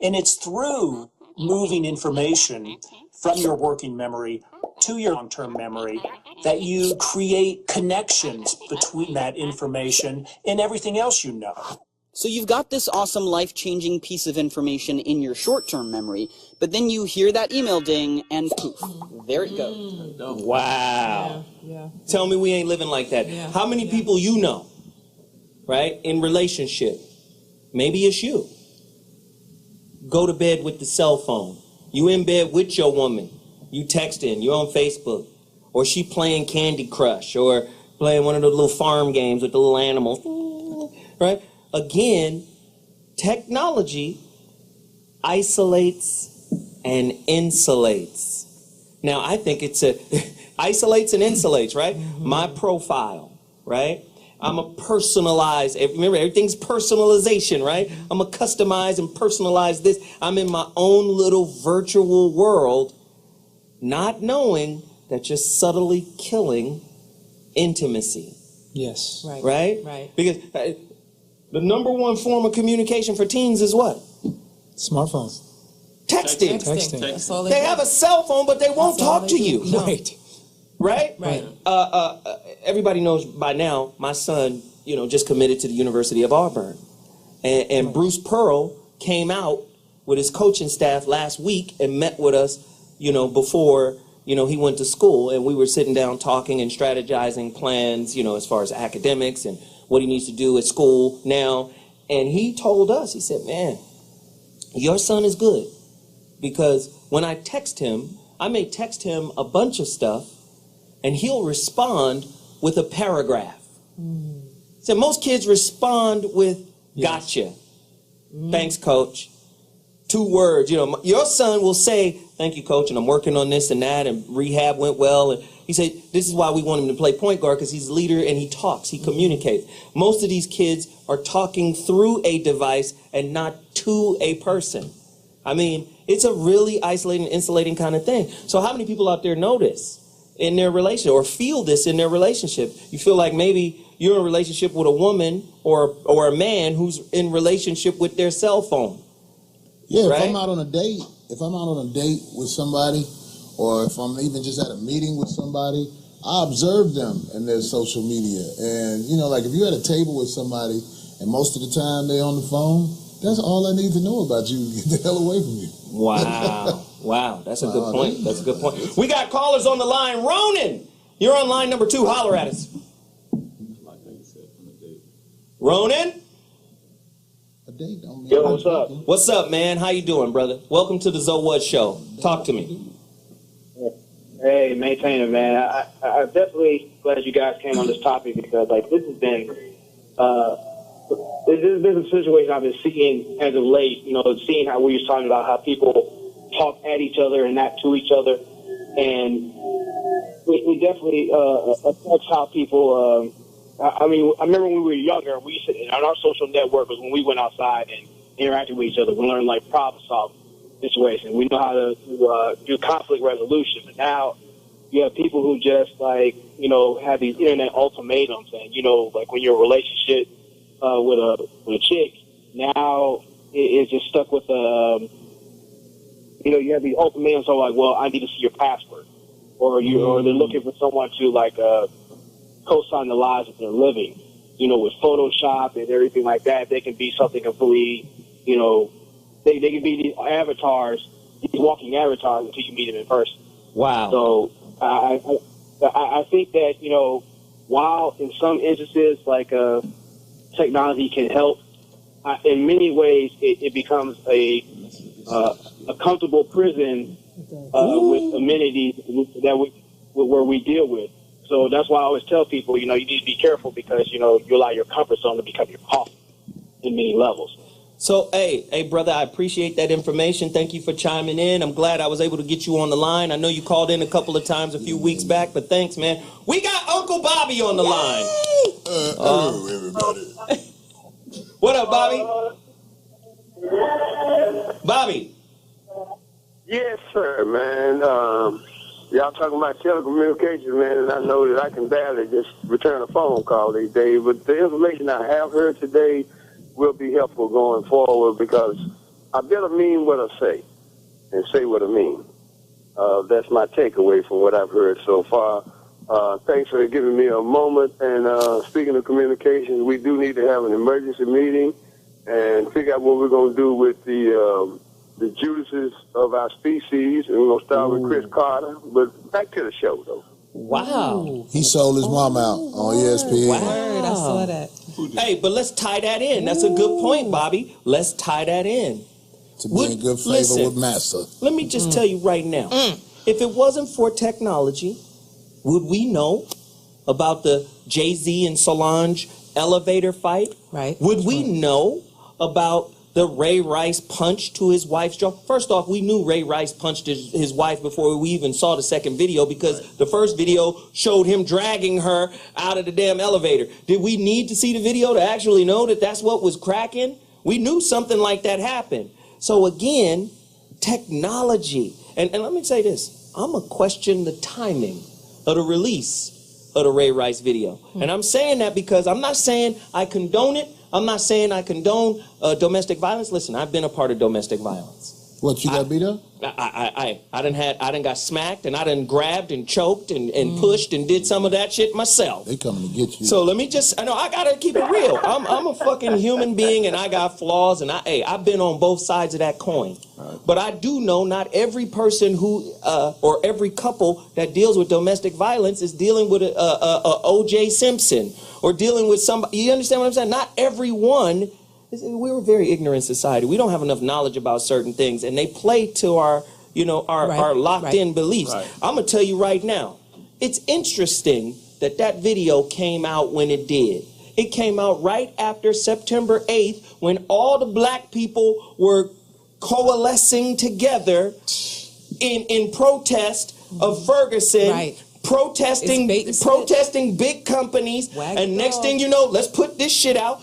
Q: And it's through moving information from your working memory to your long-term memory that you create connections between that information and everything else you know.
P: So you've got this awesome life-changing piece of information in your short-term memory, but then you hear that email ding and poof, there it goes.
A: Wow.
H: Yeah.
A: Tell me we ain't living like that.
H: Yeah.
A: How many people you know, right, in relationship, maybe it's you, go to bed with the cell phone. You in bed with your woman. You texting, you're on Facebook, or she playing Candy Crush, or playing one of the little farm games with the little animals, right? Again, technology isolates and insulates. Now, I think it's isolates and insulates, right? My profile, right? I'm a personalized, remember, everything's personalization, right? I'm a customize and personalize this. I'm in my own little virtual world, not knowing that you're subtly killing intimacy.
F: Yes.
A: Right? Because the number one form of communication for teens is what?
F: Smartphones.
A: Texting.
H: That's all
A: They have a cell phone, but they won't talk to you.
H: No.
A: Right? Everybody knows by now, my son, just committed to the University of Auburn. And Bruce Pearl came out with his coaching staff last week and met with us, before, he went to school. And we were sitting down talking and strategizing plans, as far as academics and what he needs to do at school now. And he told us, he said, man, your son is good. Because when I text him, I may text him a bunch of stuff, and he'll respond with a paragraph. So most kids respond with, gotcha. Thanks, coach. 2 words. Your son will say, thank you, coach, and I'm working on this and that, and rehab went well. And he said, this is why we want him to play point guard, because he's a leader and he talks, he communicates. Most of these kids are talking through a device and not to a person. I mean, it's a really isolating, insulating kind of thing. So how many people out there know this in their relationship or feel this in their relationship? You feel like maybe you're in a relationship with a woman or a man who's in relationship with their cell phone.
G: Yeah,
A: right?
G: if I'm out on a date with somebody, or if I'm even just at a meeting with somebody, I observe them in their social media. And, like if you're at a table with somebody and most of the time they're on the phone, that's all I need to know about you. Get the hell away from you.
A: Wow. That's a good point. That's a good point. We got callers on the line. Ronan, you're on line number 2. Holler at us. Ronan?
R: Yo, what's up?
A: What's up, man? How you doing, brother? Welcome to the Zo What Show. Talk to me.
R: Hey, maintain it, man. I definitely glad you guys came on this topic because, this has been a situation I've been seeing as of late. Seeing how we were talking about how people talk at each other and not to each other, and we definitely affects how people. I remember when we were younger, we used to, on our social network was when we went outside and interacted with each other. We learned problem solving situations. We know how to do conflict resolution. But now you have people who just have these internet ultimatums, and when you're in a relationship with a chick, now it's just stuck with you have these ultimatums. So I need to see your password, or they're looking for someone to co-sign the lives that they're living. With Photoshop and everything like that, they can be something completely. They can be these avatars, these walking avatars, until you meet them in person.
A: Wow.
R: So I think that while in some instances technology can help, in many ways it becomes a comfortable prison with amenities where we deal with. So that's why I always tell people, you need to be careful because you allow your comfort zone to become your coffin in many levels.
A: So, hey, brother, I appreciate that information. Thank you for chiming in. I'm glad I was able to get you on the line. I know you called in a couple of times a few weeks back, but thanks, man. We got Uncle Bobby on the line.
G: Hello, everybody.
A: What up, Bobby? Bobby.
S: Yes, sir, man. Y'all talking about telecommunications, man, and I know that I can barely just return a phone call these days, but the information I have heard today will be helpful going forward because I better mean what I say and say what I mean. That's my takeaway from what I've heard so far. Thanks for giving me a moment. And speaking of communications, we do need to have an emergency meeting and figure out what we're going to do with the Judases of our species. And we're going to start with Chris Carter. But back to the show, though.
A: Wow.
G: He sold his mom out on ESPN.
H: Word, I saw that.
A: Hey, but let's tie that in. That's a good point, Bobby. Let's tie that in.
G: To be in good favor with Master.
A: Let me just tell you right now. If it wasn't for technology, would we know about the Jay-Z and Solange elevator fight?
H: Right.
A: Would we know about the Ray Rice punch to his wife's jaw? First off, we knew Ray Rice punched his wife before we even saw the second video, because the first video showed him dragging her out of the damn elevator. Did we need to see the video to actually know that that's what was cracking? We knew something like that happened. So again, technology. And let me say this. I'm going to question the timing of the release of the Ray Rice video. And I'm saying that because I'm not saying I condone it. I'm not saying I condone domestic violence. Listen, I've been a part of domestic violence.
G: What, you got beat up?
A: I done got smacked, and I done grabbed and choked and pushed and did some of that shit myself.
G: They coming to get you.
A: So let me just, I gotta keep it real. I'm a fucking human being, and I got flaws, and I've been on both sides of that coin. Right. But I do know not every person who, or every couple that deals with domestic violence is dealing with a O.J. Simpson or dealing with somebody. You understand what I'm saying? Not everyone. We're a very ignorant society. We don't have enough knowledge about certain things, and they play to our locked-in beliefs. Right. I'm gonna tell you right now, it's interesting that video came out when it did. It came out right after September 8th, when all the black people were coalescing together in protest of Ferguson. Right. Protesting big companies, and next thing you know, let's put this shit out.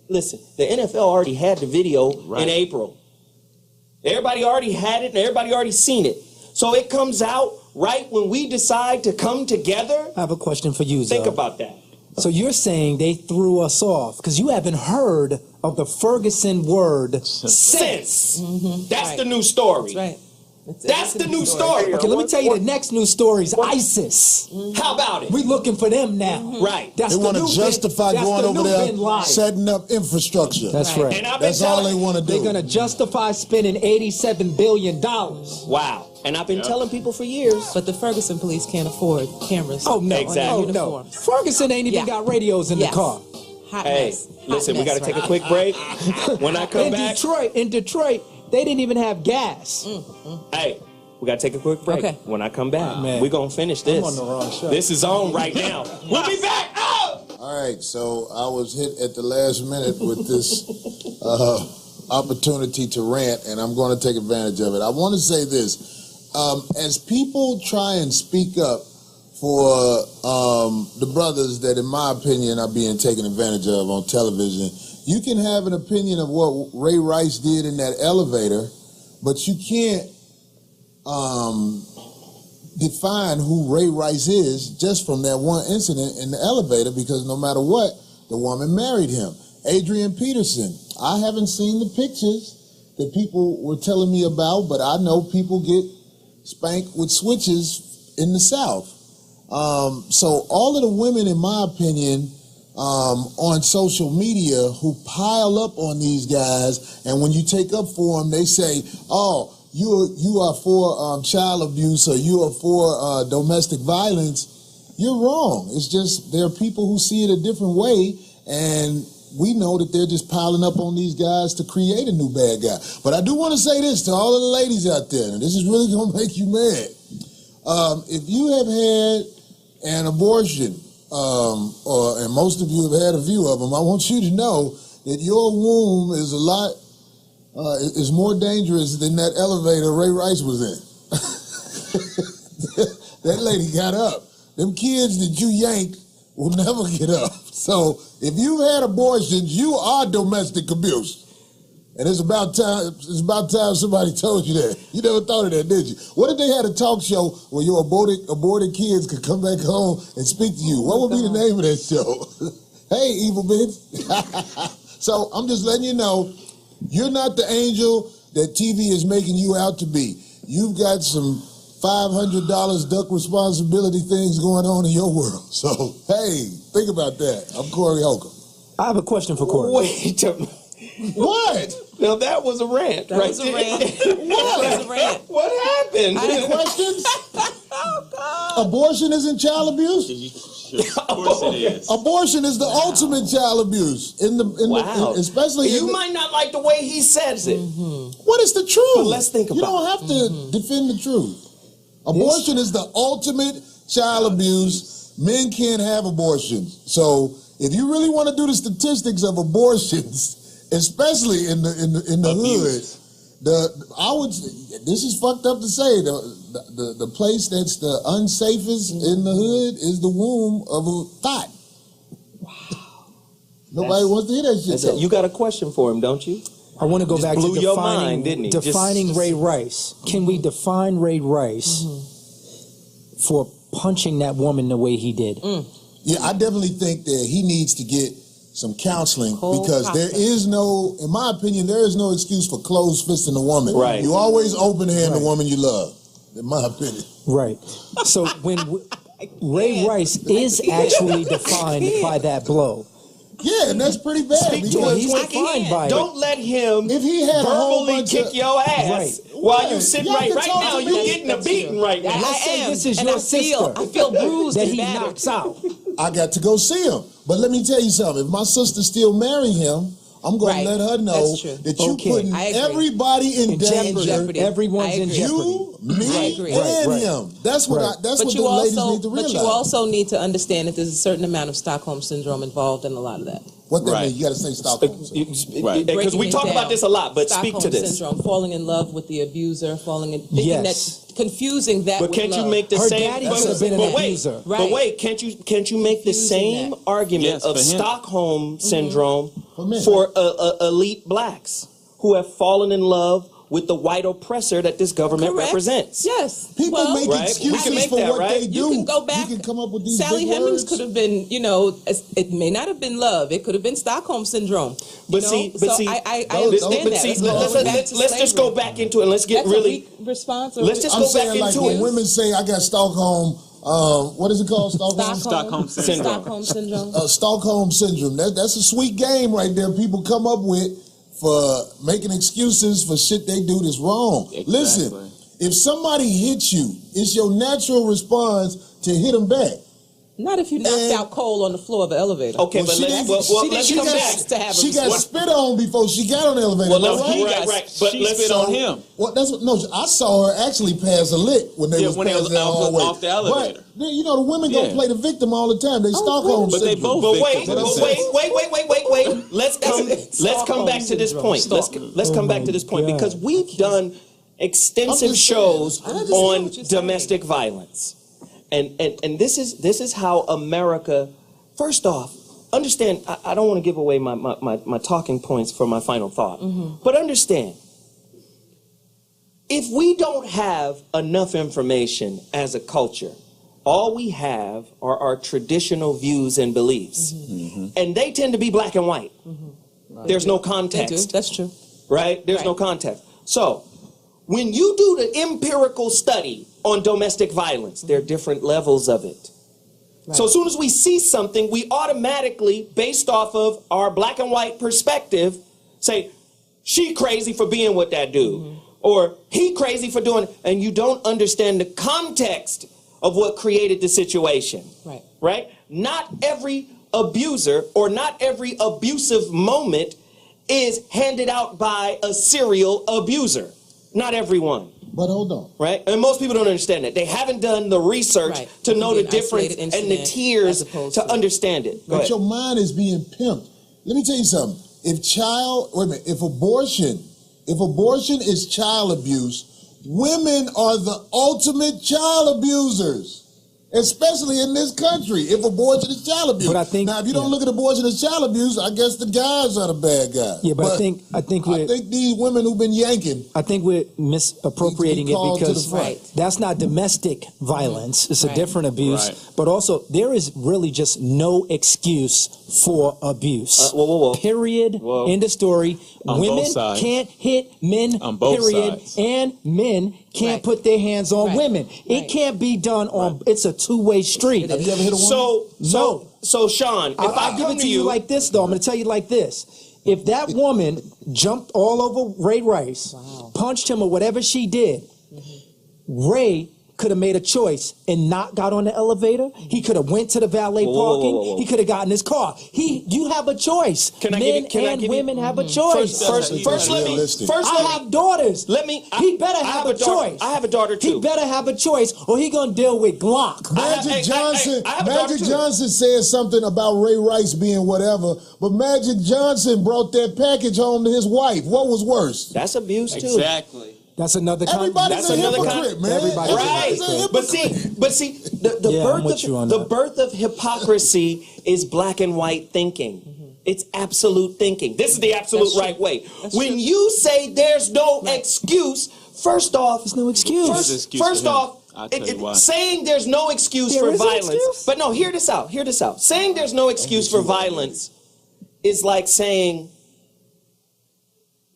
A: Listen, the NFL already had the video in April. Everybody already had it, and everybody already seen it. So it comes out right when we decide to come together.
F: I have a question for you,
A: Think about that.
F: So you're saying they threw us off because you haven't heard of the Ferguson word since.
A: That's the new story.
F: That's right.
A: That's the new story.
F: Okay, let me tell you, the next news story is ISIS.
A: How about it?
F: We looking for them now.
A: Right.
G: They want to justify going over there, setting up infrastructure.
F: That's right.
A: And
G: that's all they want to do.
F: They're going to justify spending $87 billion.
A: Wow. And I've been telling people for years.
H: But the Ferguson police can't afford cameras.
F: Oh, no.
A: Exactly.
F: Oh, no. Ferguson ain't even got radios in the car.
A: Listen, we got to take a quick break. When I come back.
F: In Detroit, they didn't even have gas.
A: Hey, we got to take a quick break. Okay. When I come back, we're going to finish this.
G: I'm on the wrong show.
A: This is on right now. We'll be back. Oh!
G: All right, so I was hit at the last minute with this opportunity to rant, and I'm going to take advantage of it. I want to say this. As people try and speak up for the brothers that, in my opinion, are being taken advantage of on television, you can have an opinion of what Ray Rice did in that elevator, but you can't define who Ray Rice is just from that one incident in the elevator, because no matter what, the woman married him. Adrian Peterson, I haven't seen the pictures that people were telling me about, but I know people get spanked with switches in the South. So all of the women, in my opinion, on social media who pile up on these guys, and when you take up for them, they say, oh, you are for child abuse, or you are for domestic violence. You're wrong. It's just there are people who see it a different way, and we know that they're just piling up on these guys to create a new bad guy. But I do want to say this to all of the ladies out there, and this is really going to make you mad. If you have had an abortion, and most of you have had a few of them, I want you to know that your womb is is more dangerous than that elevator Ray Rice was in. That lady got up. Them kids that you yanked will never get up. So if you've had abortions, you are domestic abuse. And it's about time somebody told you that. You never thought of that, did you? What if they had a talk show where your aborted kids could come back home and speak to you? What would be the name of that show? Hey, evil bitch. So I'm just letting you know, you're not the angel that TV is making you out to be. You've got some $500 duck responsibility things going on in your world. So, hey, think about that. I'm Corey Holcomb.
F: I have a question for Corey.
A: Wait a minute. What? Now that was a rant. That was a rant. What? What happened?
G: Any questions? Oh, God. Abortion isn't child abuse?
C: Of course it is.
G: Abortion is the ultimate child abuse. Especially
A: you might not like the way he says it.
G: What is the truth?
A: But let's think about it.
G: You don't have to defend the truth. Abortion is the ultimate child abuse. Men can't have abortions. So if you really want to do the statistics of abortions, especially in the hood. This is fucked up to say, the place that's the unsafest in the hood is the womb of a thought. Wow. Nobody wants to hear that shit.
A: You got a question for him, don't you?
F: I want to go back to
A: your mind, didn't he?
F: Defining Ray Rice. Can we define Ray Rice for punching that woman the way he did?
G: Yeah, I definitely think that he needs to get some counseling because there is no, in my opinion, there is no excuse for closed fisting a woman.
A: Right.
G: You always open hand the woman you love, in my opinion.
F: Right. So when Ray Rice is actually defined by that blow.
G: Yeah, and that's pretty bad.
A: Speak to him,
F: he's defined by
A: Don't let him
G: if he had
A: verbally kick your ass while you sitting right now. You getting a beating right now.
F: Let's say this is your sister.
H: I feel bruised
F: that
H: and
F: he
H: battered.
F: knocks out.
G: I got to go see him. But let me tell you something. If my sister still marry him, I'm going to let her know that you putting everybody in danger.
F: Everyone's in jeopardy.
G: You, me, and him. That's what that's what the ladies need to realize.
H: But you also need to understand that there's a certain amount of Stockholm syndrome involved in a lot of that.
G: What that mean? You got to say Stockholm syndrome.
A: Right. Because we talk about this a lot, but
H: Stockholm
A: speak to this.
H: syndrome, falling in love with the abuser, confusing that
A: but
H: with
A: can't
H: love.
A: you make the
F: Her
A: same?
F: daddy could have been an abuser.
A: But wait, can't you make the same argument of Stockholm syndrome for elite blacks who have fallen in love with the white oppressor that this government represents?
H: Yes.
G: People make excuses for what they do.
H: You can go back.
G: You can come up with these
H: Sally
G: big
H: Hemings
G: words.
H: could have been, it may not have been love. It could have been Stockholm syndrome.
A: But
H: I
A: understand
H: that.
A: Let's just go back into it and let's get really
H: response.
A: Let's just
G: I'm
A: go
G: saying
A: back
G: like
A: into
G: when
A: it.
G: women say I got Stockholm, what is it called?
H: Stockholm syndrome. Stockholm syndrome.
G: Stockholm syndrome. That's a sweet game right there. People come up with for making excuses for shit they do that's wrong. Exactly. Listen, if somebody hits you, it's your natural response to hit them back.
H: Not if you knocked out coal on the floor of an elevator.
A: Okay, but let's come back.
G: She got spit on before she got on the elevator.
A: Well, no, right. But
C: she spit on him.
G: Well, that's what. No, I saw her actually pass a lick when they was passing
C: off the elevator.
G: But you know the women gonna play the victim all the time. They Stockholm syndrome.
C: But they both.
A: Wait. Let's come back to this point. Let's come back to this point because we've done extensive shows on domestic violence. And this is how America, first off, understand, I don't want to give away my talking points for my final thought, but understand, if we don't have enough information as a culture, all we have are our traditional views and beliefs, and they tend to be black and white. There's no context.
H: That's true.
A: Right? There's no context. So, when you do the empirical study on domestic violence, there are different levels of it. Right. So as soon as we see something, we automatically, based off of our black and white perspective, say, she crazy for being with that dude. Or he crazy for doing it. And you don't understand the context of what created the situation. Right? Not every abuser or not every abusive moment is handed out by a serial abuser. Not everyone.
G: But hold on.
A: Right? And most people don't understand that. They haven't done the research to know the difference and the tiers to understand it.
G: But your mind is being pimped. Let me tell you something. If abortion is child abuse, women are the ultimate child abusers. Especially in this country, if abortion is child abuse.
F: But I think,
G: now, if you don't look at abortion as child abuse, I guess the guys are the bad guys.
F: Yeah, but I think
G: these women who've been yanking.
F: I think we're misappropriating it because that's not domestic violence. It's a different abuse. But also, there is really just no excuse for abuse. Period. End of story. Women can't hit men. Period. And men can't put their hands on women. It can't be done on. It's a two-way street.
G: Have you ever hit a woman?
A: So Sean, if
F: I'll give it to you like this, though. I'm going to tell you like this. If that woman jumped all over Ray Rice, punched him or whatever she did, Ray could have made a choice and not got on the elevator. He could have went to the valet parking. He could have gotten his car. You have a choice. Men and women have a choice. I have daughters. He better have a choice.
A: I have a daughter too.
F: He better have a choice, or he gonna deal with Glock.
G: Magic Johnson said something about Ray Rice being whatever, but Magic Johnson brought that package home to his wife. What was worse?
A: That's abuse too.
P: Exactly.
F: That's another kind.
G: Everybody's a hypocrite, man.
F: Everybody's
A: right. But see, the birth of hypocrisy is black and white thinking. It's absolute thinking. This is the absolute right way. When you say there's no excuse, first off,
F: there's no excuse.
A: First off, saying there's no excuse for violence. But no, hear this out. Saying there's no excuse for violence is like saying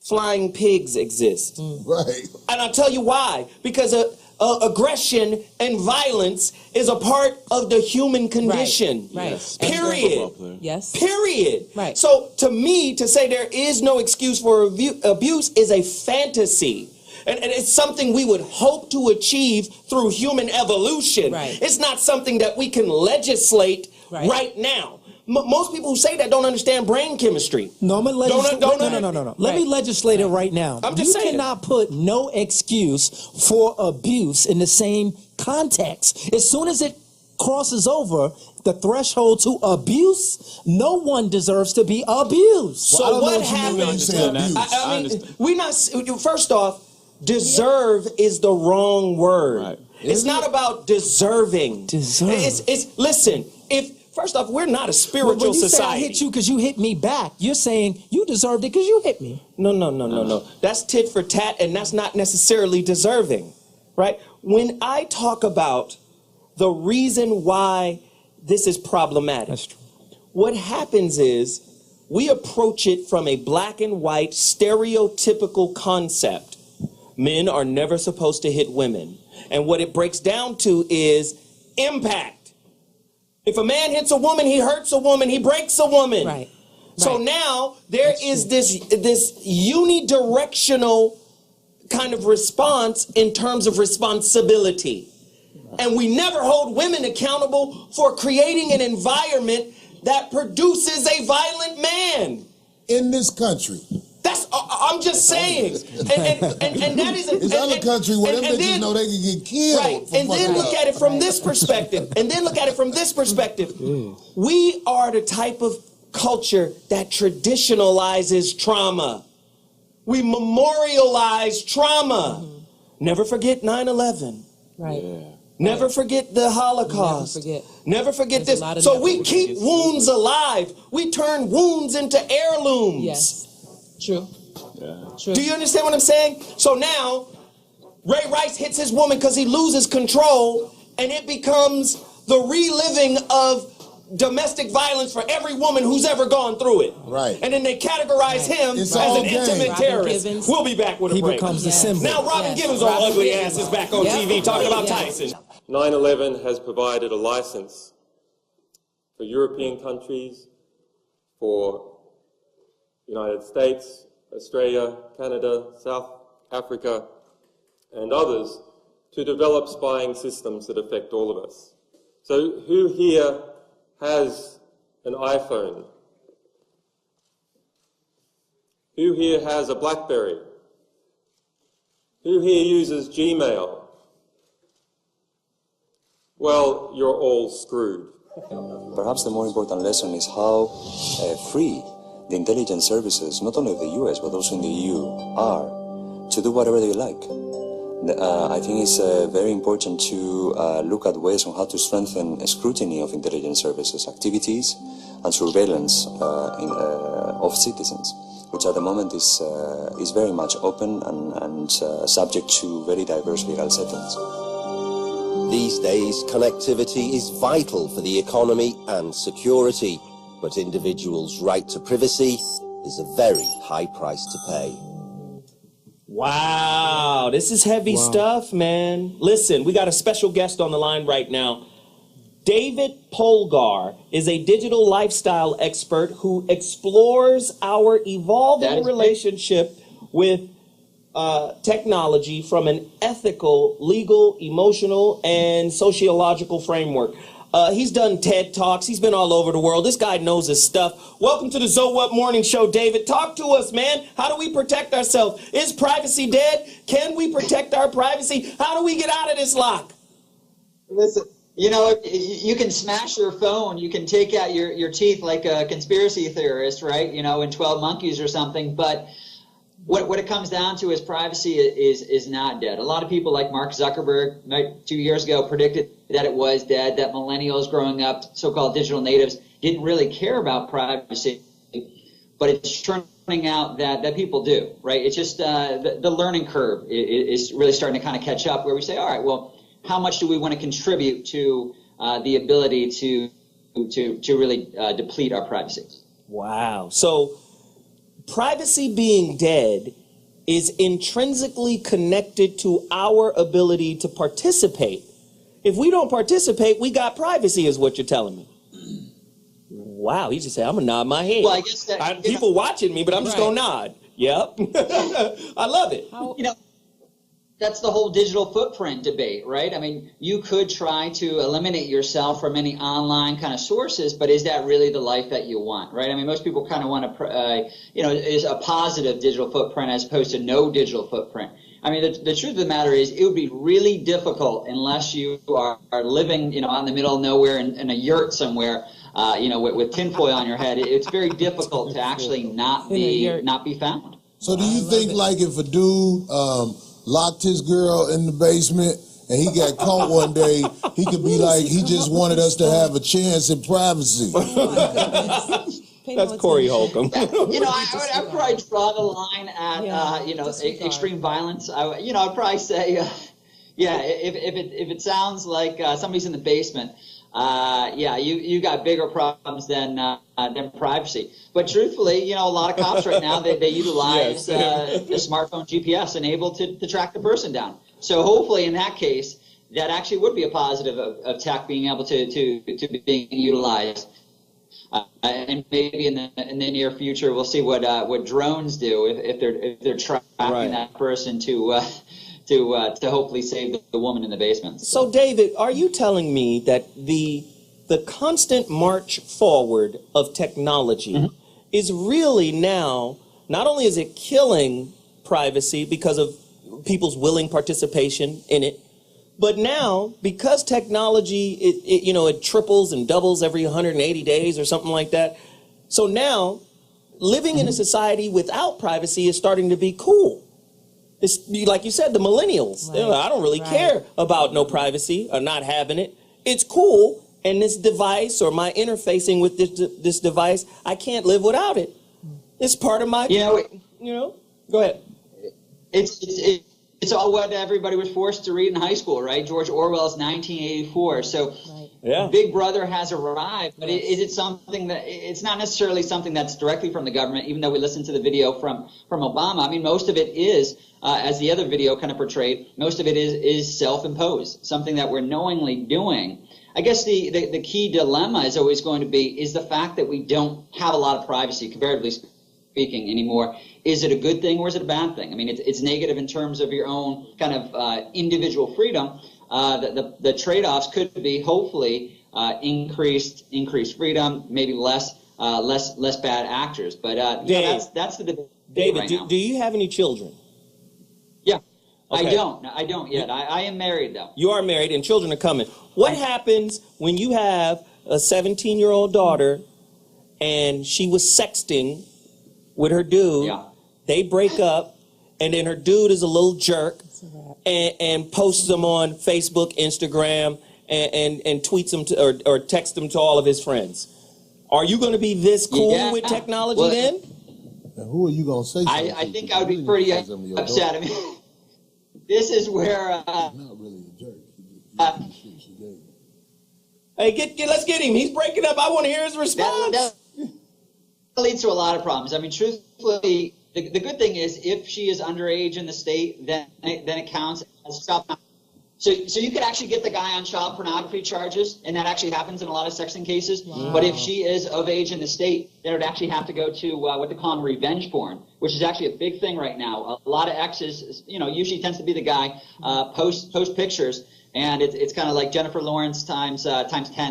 A: flying pigs exist.
G: Right.
A: And I'll tell you why. Because aggression and violence is a part of the human condition.
H: Right.
A: Yes. Period.
H: Yes.
A: Period.
H: Right.
A: So to me, to say there is no excuse for abuse is a fantasy. And it's something we would hope to achieve through human evolution.
H: Right.
A: It's not something that we can legislate right now. Most people who say that don't understand brain chemistry.
F: No. Let me legislate it right now.
A: I'm just saying.
F: You cannot put no excuse for abuse in the same context. As soon as it crosses over the threshold to abuse, no one deserves to be abused.
A: So what happens? First off, deserve is the wrong word. Right. It's not about deserving. Listen, first off, we're not a spiritual society.
F: Say I hit you because you hit me back, you're saying you deserved it because you hit me.
A: No. That's tit for tat, and that's not necessarily deserving, right? When I talk about the reason why this is problematic,
F: that's true.
A: What happens is we approach it from a black and white stereotypical concept. Men are never supposed to hit women. And what it breaks down to is impact. If a man hits a woman, he hurts a woman, he breaks a woman.
H: Right.
A: So now there is this unidirectional kind of response in terms of responsibility. And we never hold women accountable for creating an environment that produces a violent man.
G: In this country.
A: I'm just saying. And that is...
G: There's other countries where them bitches know they can get killed.
A: Right. And then look at it from this perspective. We are the type of culture that traditionalizes trauma. We memorialize trauma. Never forget 9/11.
H: Right.
A: Yeah. Never forget the Holocaust. Never forget this. So we keep wounds alive. We turn wounds into heirlooms.
H: Yes. True.
A: Yeah. True. Do you understand what I'm saying? So now, Ray Rice hits his woman because he loses control, and it becomes the reliving of domestic violence for every woman who's ever gone through it.
G: Right.
A: And then they categorize him as an intimate terrorist. We'll be back with a break.
F: He becomes the symbol.
A: Now Robin Givens' old ugly ass is back on TV talking about Tyson.
T: 9/11 has provided a license for European countries, for United States, Australia, Canada, South Africa, and others to develop spying systems that affect all of us. So who here has an iPhone? Who here has a BlackBerry? Who here uses Gmail? Well, you're all screwed.
U: Perhaps the more important lesson is how free the intelligence services, not only of the US, but also in the EU, are to do whatever they like. I think it's very important to look at ways on how to strengthen scrutiny of intelligence services activities and surveillance of citizens, which at the moment is very much open and subject to very diverse legal settings.
V: These days, connectivity is vital for the economy and security, but individuals' right to privacy is a very high price to pay.
A: Wow, this is heavy stuff, man. Listen, we got a special guest on the line right now. David Polgar is a digital lifestyle expert who explores our evolving relationship with technology from an ethical, legal, emotional, and sociological framework. He's done TED Talks. He's been all over the world. This guy knows his stuff. Welcome to the So What Morning Show, David. Talk to us, man. How do we protect ourselves? Is privacy dead? Can we protect our privacy? How do we get out of this lock?
B: Listen, you know, you can smash your phone. You can take out your teeth like a conspiracy theorist, right? You know, in 12 Monkeys or something. But what it comes down to is privacy is not dead. A lot of people like Mark Zuckerberg 2 years ago predicted that it was dead, that millennials growing up, so-called digital natives, didn't really care about privacy. But it's turning out that people do, right? It's just the learning curve is really starting to kind of catch up, where we say, all right, well, how much do we want to contribute to the ability to really deplete our privacy?
A: Wow. So privacy being dead is intrinsically connected to our ability to participate. If we don't participate, we got privacy, is what you're telling me. Wow, he just said, I'm going to nod my head.
B: Well, I guess that,
A: people watching me, but I'm just going to nod. Yep. I love it.
B: You know, that's the whole digital footprint debate, right? I mean, you could try to eliminate yourself from any online kind of sources, but is that really the life that you want, right? I mean, most people kind of want to, is a positive digital footprint as opposed to no digital footprint. I mean, the truth of the matter is it would be really difficult unless you are living, out in the middle of nowhere in a yurt somewhere, with tinfoil on your head. It's very difficult to actually not be found.
G: So do you think, like, if a dude locked his girl in the basement and he got caught one day, he could be like, he just wanted us to have a chance in privacy?
A: That's Corey Holcomb.
B: I would probably draw the line at, extreme violence. I'd probably say, if it sounds like somebody's in the basement, you got bigger problems than privacy. But truthfully, a lot of cops right now, they utilize the smartphone GPS enabled to track the person down. So hopefully in that case, that actually would be a positive of tech being able to be being utilized. And maybe in the near future, we'll see what drones do if they're tracking that person to hopefully save the woman in the basement.
A: So, David, are you telling me that the constant march forward of technology is really now, not only is it killing privacy because of people's willing participation in it, but now, because technology, it triples and doubles every 180 days or something like that. So now, living in a society without privacy is starting to be cool. It's, like you said, the millennials. Right. I don't really care about no privacy or not having it. It's cool. And this device or my interfacing with this device, I can't live without it. It's part of my, go ahead.
B: It's all what everybody was forced to read in high school, right? George Orwell's 1984. So Big Brother has arrived, but is it something that, it's not necessarily something that's directly from the government, even though we listened to the video from Obama. I mean, most of it is, as the other video kind of portrayed, most of it is self-imposed, something that we're knowingly doing. I guess the key dilemma is always going to be, is the fact that we don't have a lot of privacy, comparatively speaking, anymore. Is it a good thing or is it a bad thing? I mean, it's negative in terms of your own kind of individual freedom. The trade-offs could be hopefully increased freedom, maybe less bad actors. But that's the debate.
A: David,
B: right now.
A: Do you have any children?
B: Yeah,
A: okay.
B: I don't yet. I am married though.
A: You are married, and children are coming. What happens when you have a 17-year-old daughter, and she was sexting with her dude? Yeah. They break up, and then her dude is a little jerk and posts them on Facebook, Instagram, and tweets them or texts them to all of his friends. Are you going to be this cool with technology then?
G: And who are you going to say?
B: I think I would be pretty upset. I mean, this is where.
G: Not really a jerk.
A: Hey, let's get him. He's breaking up. I want to hear his response.
B: That leads to a lot of problems. I mean, truthfully. The good thing is, if she is underage in the state, then it counts as child. So you could actually get the guy on child pornography charges, and that actually happens in a lot of sexting cases. Wow. But if she is of age in the state, they would actually have to go to what they call revenge porn, which is actually a big thing right now. A lot of exes, usually tends to be the guy, post pictures. And it's kind of like Jennifer Lawrence times 10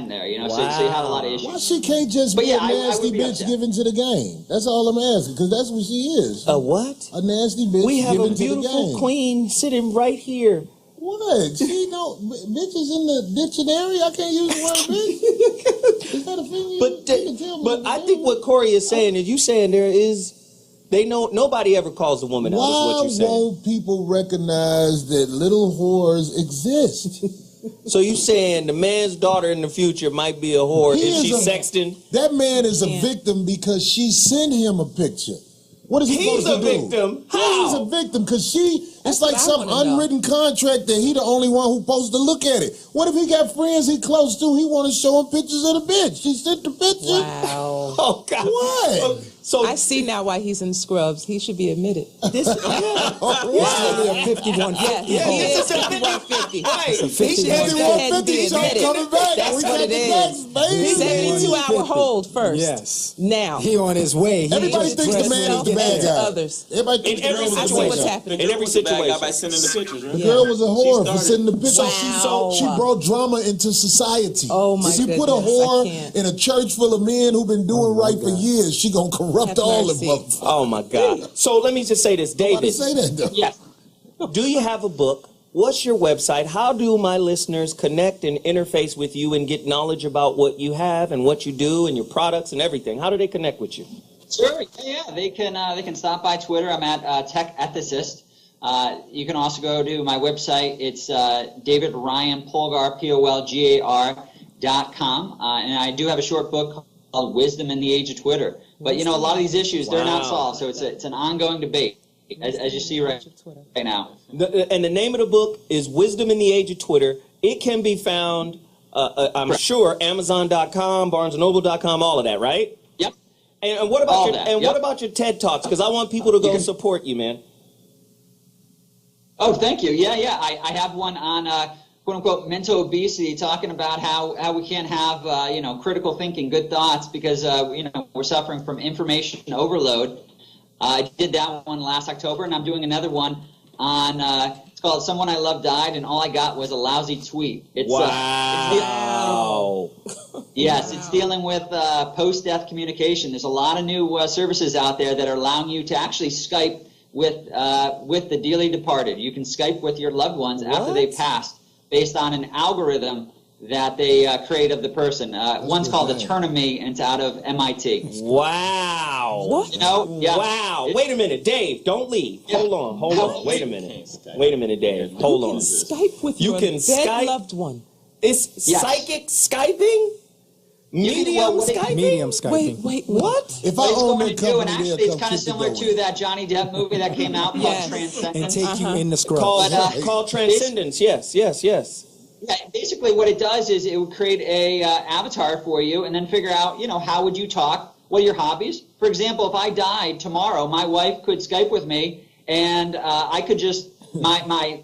B: there, Wow. So you have a lot of issues.
G: Why she can't just be a nasty bitch given to the game? That's all I'm asking, because that's what she is.
A: A what?
G: A nasty bitch.
A: We have
G: given
A: a beautiful queen sitting right here.
G: What? See, no, bitches in the dictionary. I can't use the word bitch. Is that a thing?
A: But I think what Corey is saying is, you saying there is. They know nobody ever calls a woman out. Is what you're saying.
G: Why won't people recognize that little whores exist?
A: So you saying the man's daughter in the future might be a whore if she's sexting?
G: That man is a victim because she sent him a picture. What is he supposed to do?
A: He's a victim. How?
G: He's a victim because it's like some unwritten contract that he the only one who's supposed to look at it. What if he got friends he close to? He want to show him pictures of the bitch. She sent the picture.
H: Wow.
A: Oh, God.
G: What?
H: So I see now why he's in scrubs. He should be admitted.
F: This is a 5150.
H: Yeah, this is a 5150.
G: Right.
H: He should go ahead and be admitted. That's what it is. 72-hour hold first.
F: Yes.
H: Now.
F: He on his way.
G: Everybody thinks the man is the bad guy.
H: Others.
G: Everybody thinks the man is the bad guy.
H: What's happening.
C: In every situation. By sending the pictures, right?
G: The girl was a whore for sending the picture.
H: Wow.
G: She brought drama into society.
H: Oh my
G: goodness. If you put a whore in a church full of men who've been doing right for years, she gonna corrupt all of them.
A: Oh my God. So let me just say this, David.
G: Say that, though.
A: Yes. Do you have a book? What's your website? How do my listeners connect and interface with you and get knowledge about what you have and what you do and your products and everything? How do they connect with you?
B: Sure. Yeah. They can stop by Twitter. I'm at Tech Ethicist. You can also go to my website. It's David Ryan Polgar, POLGAR.com. And I do have a short book called Wisdom in the Age of Twitter. But, a lot of these issues, they're not solved. So it's an ongoing debate, as you see right now.
A: And the name of the book is Wisdom in the Age of Twitter. It can be found, I'm sure, Amazon.com, BarnesandNoble.com, all of that, right?
B: Yep.
A: And what about what about your TED Talks? Because I want people to go support you, man.
B: Oh, thank you. Yeah. I have one on quote-unquote mental obesity, talking about how we can't have critical thinking, good thoughts, because we're suffering from information overload. I did that one last October, and I'm doing another one on it's called "Someone I Love Died, and All I Got Was a Lousy Tweet." It's,
A: wow.
B: Yes, it's dealing with post-death communication. There's a lot of new services out there that are allowing you to actually Skype with the dearly departed. You can Skype with your loved ones after they passed, based on an algorithm that they create of the person. One's called Attorney, and it's out of MIT.
A: Wow.
B: What? Yeah.
A: Wow. Wait a minute, Dave. Don't leave. Hold on. Wait a minute, Dave. Hold on.
H: Skype with your dead loved one.
A: It's psychic Skyping? Medium Skyping?
F: Medium Skyping.
H: Wait.
A: What?
G: If I own that company,
B: and actually it's kind of similar to that Johnny Depp movie that came out called Transcendence.
F: And take you in the scrub.
A: Called Transcendence. Yes.
B: Yeah, basically what it does is it would create a avatar for you and then figure out, how would you talk, what are your hobbies. For example, if I died tomorrow, my wife could Skype with me, and I could just, my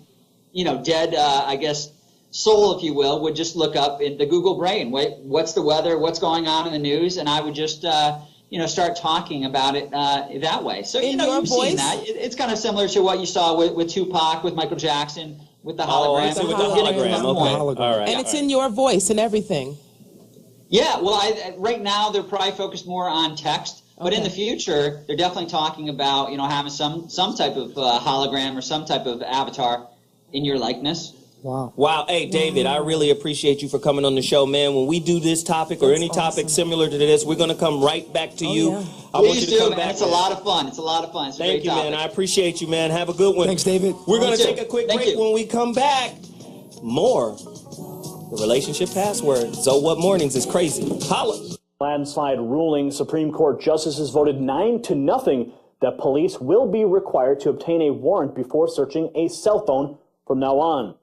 B: dead, I guess, soul, if you will, would just look up in the Google Brain, what's the weather, what's going on in the news, and I would just, start talking about it that way. So, you've seen that. It's kind of similar to what you saw with Tupac, with Michael Jackson, with the hologram.
A: With the hologram. Okay. All right.
H: And it's in your voice and everything.
B: Yeah, well, right now they're probably focused more on text, but in the future they're definitely talking about having some type of hologram or some type of avatar in your likeness.
A: Wow. Hey, David, I really appreciate you for coming on the show, man. When we do this topic or any topic similar to this, we're going to come right back to you.
B: Yeah.
A: I want you to come back.
B: It's a lot of fun. It's a
A: Thank you, man. I appreciate you, man. Have a good one.
F: Thanks, David.
A: We're going to take a quick break. When we come back, more The Relationship Password. So What Mornings is crazy. Holla.
D: Landslide ruling, Supreme Court justices voted 9-0 that police will be required to obtain a warrant before searching a cell phone from now on.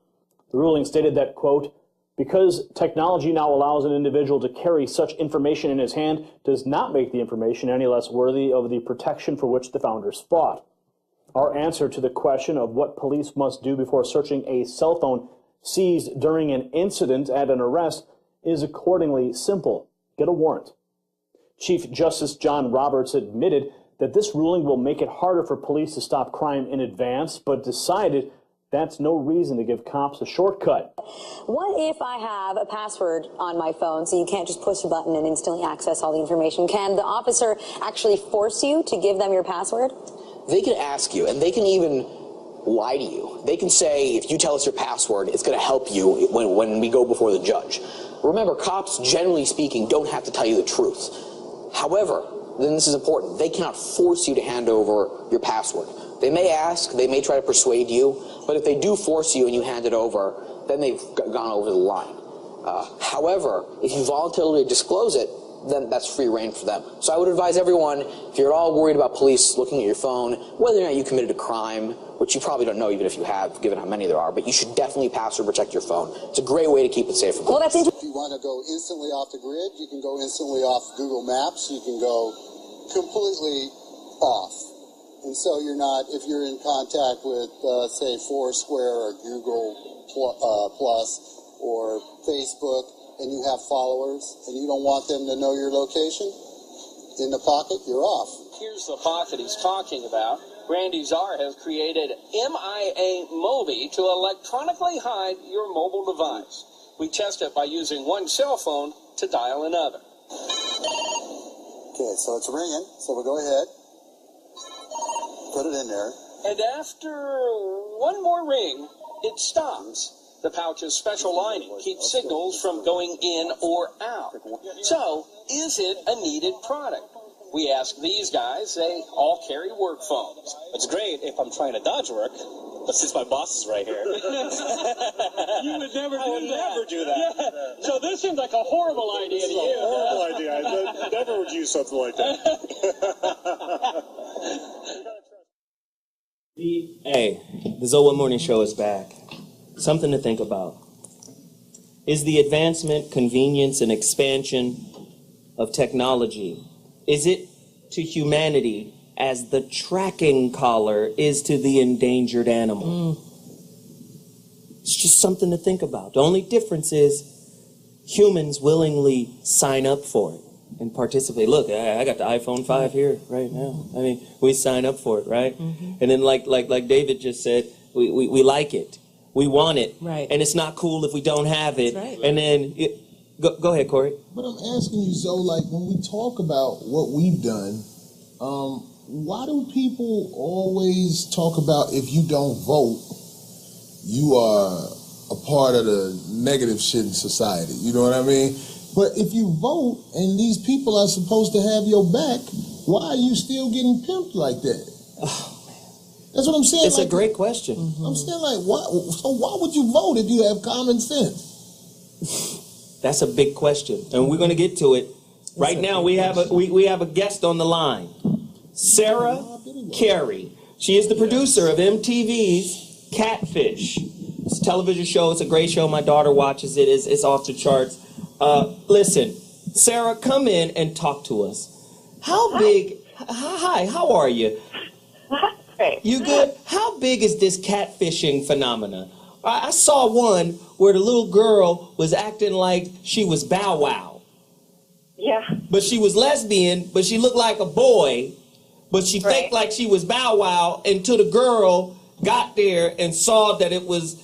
D: The ruling stated that, quote, because technology now allows an individual to carry such information in his hand does not make the information any less worthy of the protection for which the founders fought. Our answer to the question of what police must do before searching a cell phone seized during an incident at an arrest is accordingly simple. Get a warrant. Chief Justice John Roberts admitted that this ruling will make it harder for police to stop crime in advance, but decided that's no reason to give cops a shortcut.
E: What if I have a password on my phone so you can't just push a button and instantly access all the information? Can the officer actually force you to give them your password?
J: They can ask you, and they can even lie to you. They can say, if you tell us your password, it's going to help you when we go before the judge. Remember, cops, generally speaking, don't have to tell you the truth. However, then this is important, they cannot force you to hand over your password. They may ask, they may try to persuade you, but if they do force you and you hand it over, then they've gone over the line. However, if you voluntarily disclose it, then that's free reign for them. So I would advise everyone, if you're at all worried about police looking at your phone, whether or not you committed a crime, which you probably don't know even if you have, given how many there are, but you should definitely password protect your phone. It's a great way to keep it safe from police.
W: If you want to go instantly off the grid, you can go instantly off Google Maps. You can go completely off. And so you're not, if you're in contact with, say, Foursquare or Google Plus or Facebook, and you have followers, and you don't want them to know your location, in the pocket, you're off.
X: Here's the pocket he's talking about. Randy Czar has created MIA Mobi to electronically hide your mobile device. We test it by using one cell phone to dial another.
W: Okay, so it's ringing, so we'll go ahead. Put it in there.
X: And after one more ring, it stops. The pouch's special lining keeps signals from going in or out. So, is it a needed product? We ask these guys, they all carry work phones.
Y: It's great if I'm trying to dodge work, but since my boss is right here.
X: You would never do that.
Y: Yeah.
X: So this seems like a horrible idea to you.
Y: It's a horrible idea. I never would use something like that.
A: Hey, the Zoe Morning Show is back. Something to think about. Is the advancement, convenience, and expansion of technology, is it to humanity as the tracking collar is to the endangered animal? It's just something to think about. The only difference is humans willingly sign up for it and participate. Look, I got the iPhone 5 here right now. I mean, we sign up for it, right? And then like David just said, we like it. We want it.
H: Right.
A: And it's not cool if we don't have it.
H: Right.
A: And then, go ahead, Corey.
G: But I'm asking you, Zoe, like when we talk about what we've done, why do people always talk about if you don't vote, you are a part of the negative shit in society? You know what I mean? But if you vote and these people are supposed to have your back, why are you still getting pimped like that? That's what I'm saying.
A: It's a great question.
G: I'm saying, like, why would you vote if you have common sense?
A: That's a big question, and we're going to get to it. Right now, we have a guest on the line, Sarah Carey. She is the producer of MTV's Catfish. It's a television show. It's a great show. My daughter watches it. It's off the charts. Listen, Sarah, come in and talk to us. How big? Hi, how are you? You good? How big is this catfishing phenomena? I saw one where the little girl was acting like she was Bow Wow.
Z: Yeah.
A: But she was lesbian, but she looked like a boy, but she faked like she was Bow Wow until the girl got there and saw that it was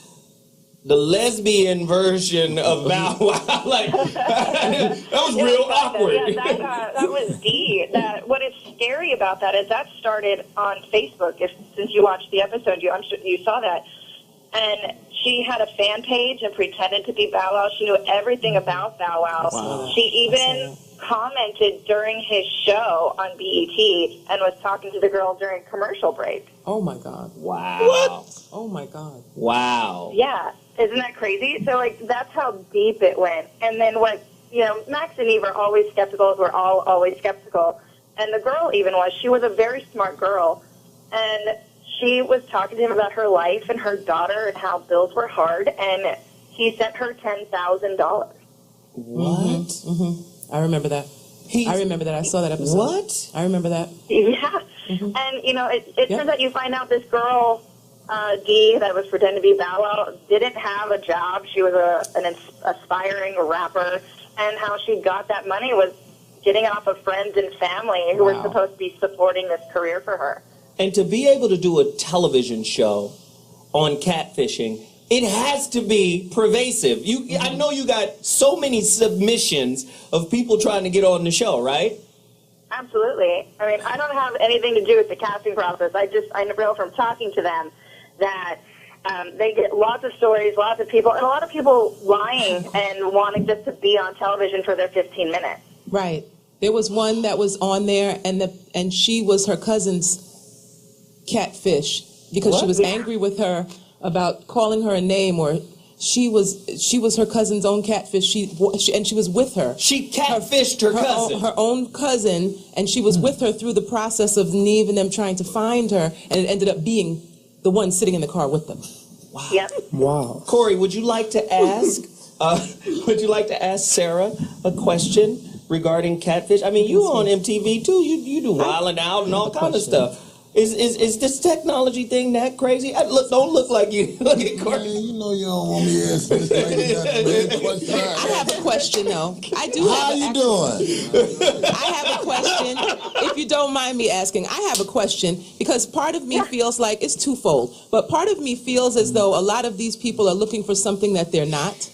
A: the lesbian version of Bow Wow. Like, that was real awkward.
Z: Yeah, that was deep. What is scary about that is that started on Facebook. Since you watched the episode, I'm sure you saw that. And she had a fan page and pretended to be Bow Wow. She knew everything about Bow Wow. Wow. She even commented during his show on BET and was talking to the girl during commercial break.
H: Oh, my God.
A: Wow.
H: What? Oh, my God.
A: Wow.
Z: Yeah. Isn't that crazy? So, like, that's how deep it went. And then Max and Eve are always skeptical, as we're all always skeptical. And the girl even was. She was a very smart girl. And she was talking to him about her life and her daughter and how bills were hard. And he sent her $10,000.
A: What?
H: I remember that. I remember that. I saw that episode.
A: What?
H: I remember that.
Z: Yeah. And, it turns out you find out this girl Dee, that was pretending to be Bow Wow, didn't have a job. She was an aspiring rapper, and how she got that money was getting off of friends and family who were supposed to be supporting this career for her.
A: And to be able to do a television show on catfishing, it has to be pervasive. I know you got so many submissions of people trying to get on the show, right?
Z: Absolutely. I mean, I don't have anything to do with the casting process. I know from talking to them that they get lots of stories, lots of people, and a lot of people lying and wanting just to be on television for their 15 minutes.
H: Right. There was one that was on there, and she was her cousin's catfish because she was angry with her about calling her a name, or she was her cousin's own catfish. And she was with her.
A: She catfished her cousin,
H: her own cousin, and she was with her through the process of Neve and them trying to find her, and it ended up being the one sitting in the car with them.
A: Wow.
Z: Yep.
A: Wow. Corey, would you like to ask? Sarah a question regarding catfish? I mean, you on MTV too. You do Wildin' Out and all kind of stuff. Is this technology thing that crazy? Don't look like you. Look at Corey.
G: Man, you know you don't want me to ask this lady that, man.
H: I have a question though. I do.
G: How you doing?
H: I have a question. If you don't mind me asking, I have a question because part of me feels like it's twofold. But part of me feels as though a lot of these people are looking for something that they're not.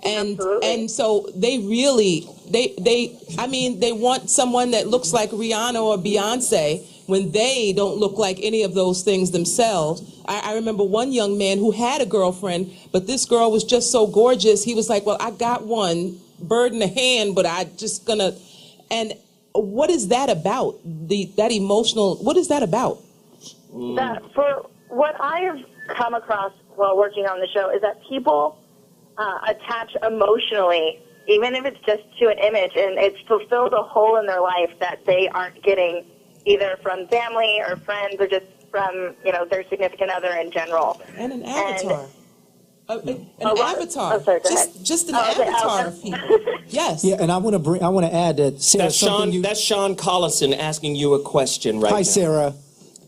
H: And so they really they want someone that looks like Rihanna or Beyonce when they don't look like any of those things themselves. I remember one young man who had a girlfriend, but this girl was just so gorgeous. He was like, well, I got one bird in the hand, but I just gonna. And what is that about? That emotional. What is that about?
Z: For what I have come across while working on the show is that people attach emotionally, even if it's just to an image, and it's fulfilled a hole in their life that they aren't getting either from family or friends or just from their significant other in general.
H: And an avatar. An avatar.
Z: Oh, sorry, go ahead.
H: Just an avatar of people. Yes.
F: Yeah, and I want to add that Sarah.
A: That's Shawn Collison asking you a question right now.
F: Hi, Sarah.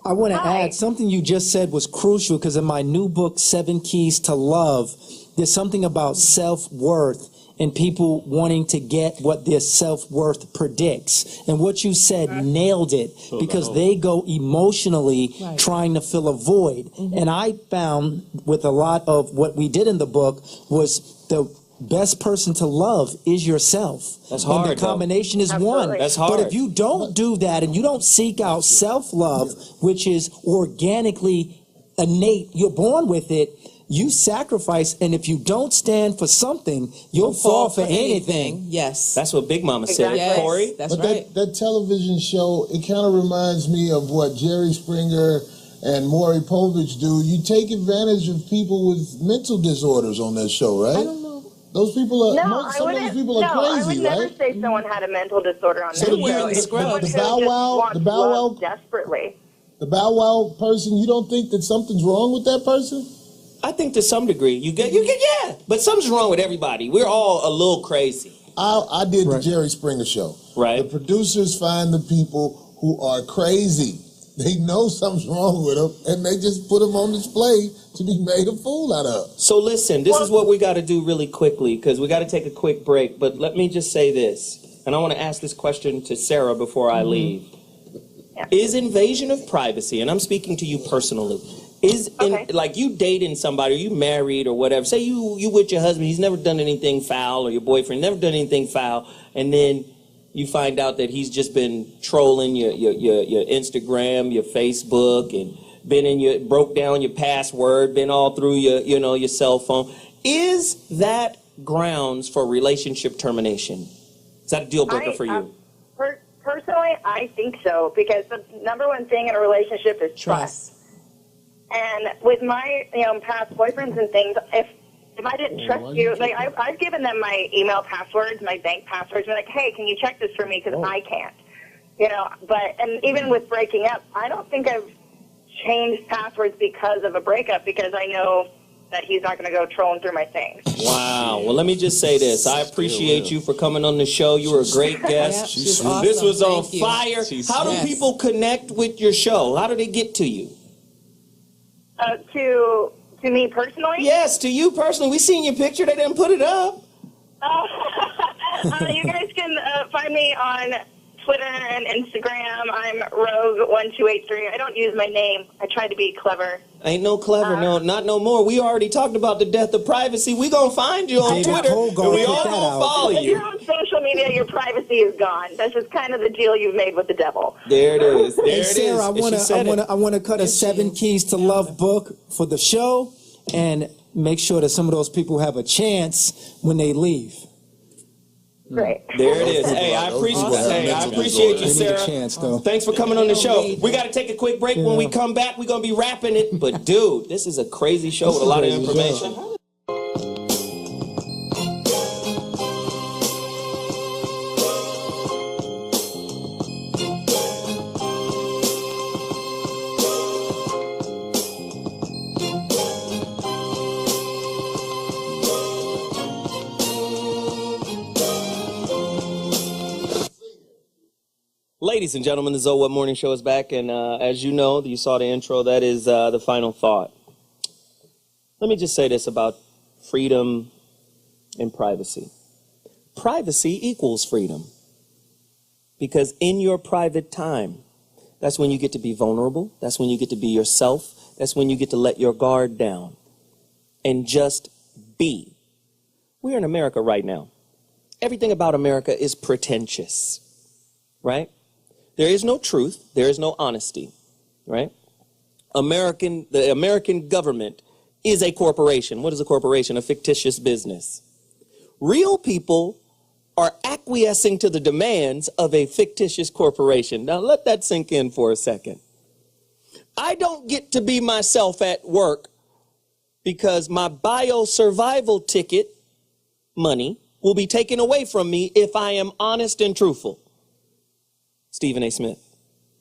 F: I want to add something you just said was crucial because in my new book, 7 Keys to Love, there's something about self-worth and people wanting to get what their self-worth predicts. And what you said nailed it because they go emotionally trying to fill a void. And I found with a lot of what we did in the book was the best person to love is yourself.
A: That's hard.
F: And the combination is one.
A: That's hard.
F: But if you don't do that and you don't seek out self-love, which is organically innate, you're born with it, you sacrifice, and if you don't stand for something, you'll fall for anything.
H: Yes.
A: That's what Big Mama said.
H: Yes.
A: Corey?
H: That's
G: right. That television show, it kind of reminds me of what Jerry Springer and Maury Povich do. You take advantage of people with mental disorders on that show, right?
Z: I don't know.
G: Those people are,
Z: some of those
G: people are crazy,
Z: I would never
G: right?
Z: say someone had a mental disorder on that show.
G: The Bow Wow,
Z: desperately.
G: The Bow Wow person, you don't think that something's wrong with that person?
A: I think to some degree you get but something's wrong with everybody. We're all a little crazy.
G: I did the Jerry Springer show.
A: Right.
G: The producers find the people who are crazy. They know something's wrong with them, and they just put them on display to be made a fool out of.
A: So listen, this is what we got to do really quickly because we got to take a quick break. But let me just say this, and I want to ask this question to Sarah before I leave. Is invasion of privacy, and I'm speaking to you personally, like you dating somebody, or you married or whatever, say you with your husband, he's never done anything foul, or your boyfriend never done anything foul, and then you find out that he's just been trolling your Instagram, your Facebook, and broke down your password, been all through your cell phone. Is that grounds for relationship termination? Is that a deal breaker for you?
Z: Personally, I think so, because the number one thing in a relationship is trust. And with my past boyfriends and things, if I didn't trust you, like I've given them my email passwords, my bank passwords, and like, hey, can you check this for me because I can't, and even with breaking up, I don't think I've changed passwords because of a breakup, because I know that he's not going to go trolling through my things.
A: Wow. Well, let me just say this. I appreciate you for coming on the show. You were a great guest. This was on fire. How do people connect with your show? How do they get to you?
Z: To me personally?
A: Yes, to you personally. We seen your picture. They didn't put it up.
Z: You guys can find me on Twitter and Instagram. I'm Rogue1283. I don't use my name. I try to be clever.
A: Ain't no clever, no, not no more. We already talked about the death of privacy. We gonna find you on Twitter, and we all gonna follow
Z: If
A: you.
Z: you're on social media, your privacy is gone. That's just kind of the deal you've made with the devil.
A: There it is. There
F: Hey,
A: it
F: Sarah,
A: is.
F: I want to cut a 7 Keys to Love book for the show and make sure that some of those people have a chance when they leave.
Z: Great.
A: There it is. Hey, I appreciate you, Sarah. Thanks for coming on the show. We got to take a quick break. When we come back, we're going to be wrapping it. But, dude, this is a crazy show with a lot of information. Ladies and gentlemen, the Zoe What Morning Show is back, and as you know, you saw the intro, that is the final thought. Let me just say this about freedom and privacy. Privacy equals freedom, because in your private time, that's when you get to be vulnerable, that's when you get to be yourself, that's when you get to let your guard down and just be. We're in America right now. Everything about America is pretentious, right? There is no truth. There is no honesty, right? The American government is a corporation. What is a corporation? A fictitious business. Real people are acquiescing to the demands of a fictitious corporation. Now, let that sink in for a second. I don't get to be myself at work because my bio-survival ticket money will be taken away from me if I am honest and truthful. Stephen A. Smith.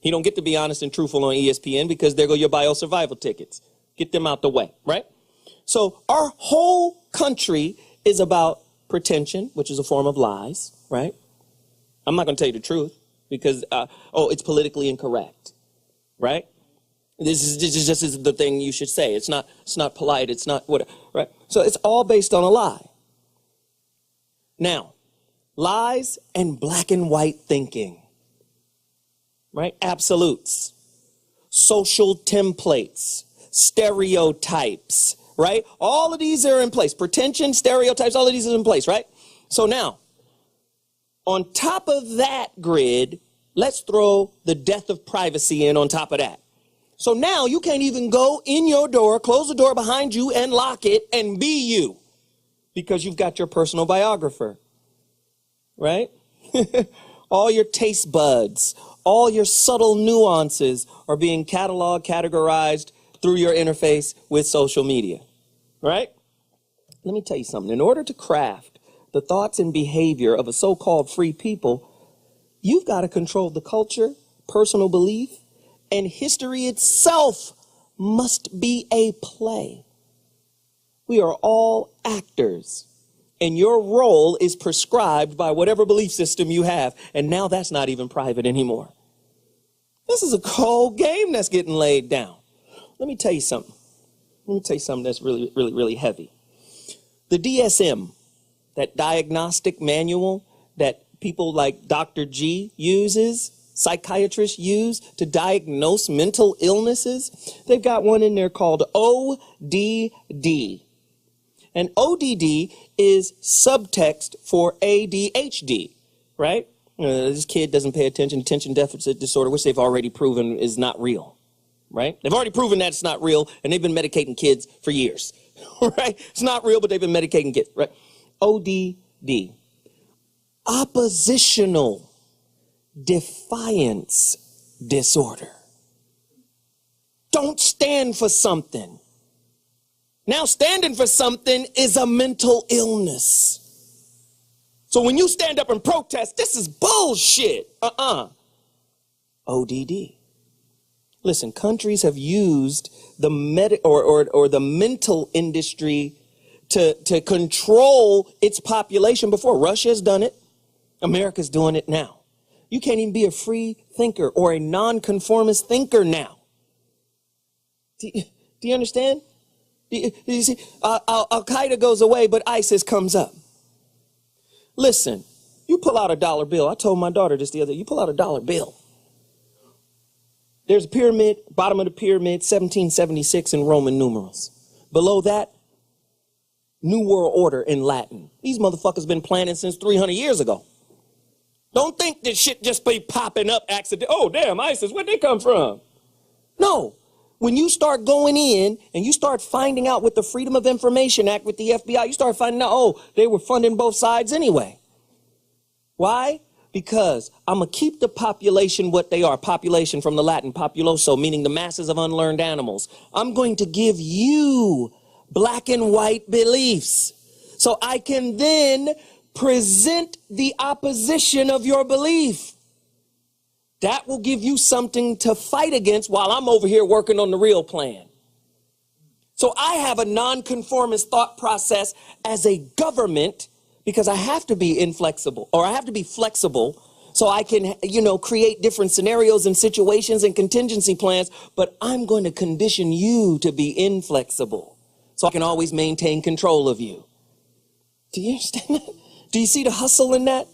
A: He don't get to be honest and truthful on ESPN because there go your bio-survival tickets. Get them out the way, right? So our whole country is about pretension, which is a form of lies, right? I'm not going to tell you the truth because, it's politically incorrect, right? This is just the thing you should say. It's not polite. It's not whatever, right? So it's all based on a lie. Now, lies and black and white thinking. Right? Absolutes, social templates, stereotypes, right? All of these are in place. Pretension, stereotypes, all of these are in place, right? So now, on top of that grid, let's throw the death of privacy in on top of that. So now you can't even go in your door, close the door behind you and lock it and be you because you've got your personal biographer, right? All your taste buds, all your subtle nuances are being cataloged, categorized through your interface with social media, right? Let me tell you something. In order to craft the thoughts and behavior of a so-called free people, you've got to control the culture, personal belief, and history itself must be a play. We are all actors. And your role is prescribed by whatever belief system you have. And now that's not even private anymore. This is a cold game that's getting laid down. Let me tell you something. Let me tell you something that's really, really, really heavy. The DSM, that diagnostic manual that people like Dr. G uses, psychiatrists use to diagnose mental illnesses, they've got one in there called ODD. And ODD is subtext for ADHD, right? This kid doesn't pay attention, attention deficit disorder, which they've already proven is not real, right? They've already proven that it's not real, and they've been medicating kids for years, right? It's not real, but they've been medicating kids, right? ODD, oppositional defiance disorder. Don't stand for something. Now, standing for something is a mental illness. So when you stand up and protest, this is bullshit. ODD. Listen, countries have used the the mental industry to control its population before. Russia's done it. America's doing it now. You can't even be a free thinker or a nonconformist thinker now. Do Do you understand? You see, Al-Qaeda goes away, but ISIS comes up. Listen, you pull out a dollar bill. I told my daughter this the other day. You pull out a dollar bill. There's a pyramid, bottom of the pyramid, 1776 in Roman numerals. Below that, New World Order in Latin. These motherfuckers been planning since 300 years ago. Don't think this shit just be popping up accident. Oh, damn, ISIS, where'd they come from? No. When you start going in and you start finding out with the Freedom of Information Act with the FBI, you start finding out, oh, they were funding both sides anyway. Why? Because I'm going to keep the population what they are. Population from the Latin populoso, meaning the masses of unlearned animals. I'm going to give you black and white beliefs so I can then present the opposition of your belief. That will give you something to fight against while I'm over here working on the real plan. So I have a nonconformist thought process as a government because I have to be inflexible, or I have to be flexible so I can, create different scenarios and situations and contingency plans, but I'm going to condition you to be inflexible so I can always maintain control of you. Do you understand that? Do you see the hustle in that?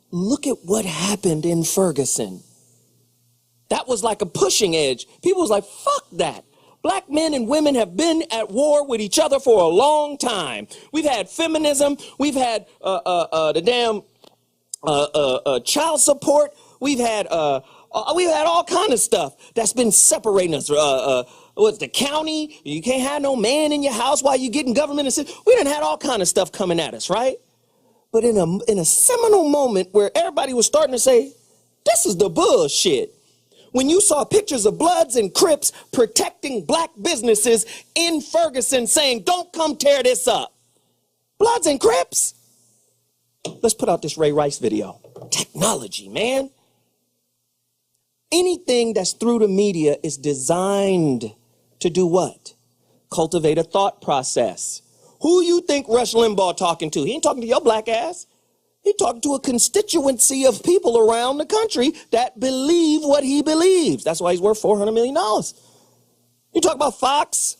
A: Look at what happened in Ferguson. That was like a pushing edge. People was like, fuck that. Black men and women have been at war with each other for a long time. We've had feminism. We've had the damn child support. We've had all kind of stuff that's been separating us. What's the county? You can't have no man in your house while you're getting government assistance. We done had all kind of stuff coming at us, right? But in a seminal moment where everybody was starting to say, this is the bullshit. When you saw pictures of Bloods and Crips protecting black businesses in Ferguson saying, don't come tear this up. Bloods and Crips? Let's put out this Ray Rice video. Technology, man. Anything that's through the media is designed to do what? Cultivate a thought process. Who you think Rush Limbaugh talking to? He ain't talking to your black ass. He talking to a constituency of people around the country that believe what he believes. That's why he's worth $400 million. You talk about Fox,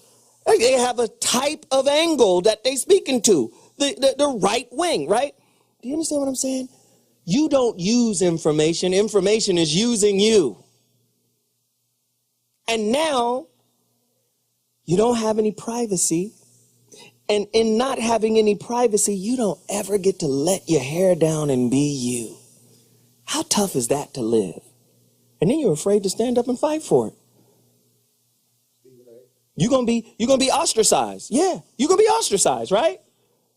A: they have a type of angle that they speaking to, the right wing, right? Do you understand what I'm saying? You don't use information. Information is using you. And now you don't have any privacy. And in not having any privacy, you don't ever get to let your hair down and be you. How tough is that to live? And then you're afraid to stand up and fight for it. You're gonna be ostracized. Yeah, you're gonna be ostracized, right?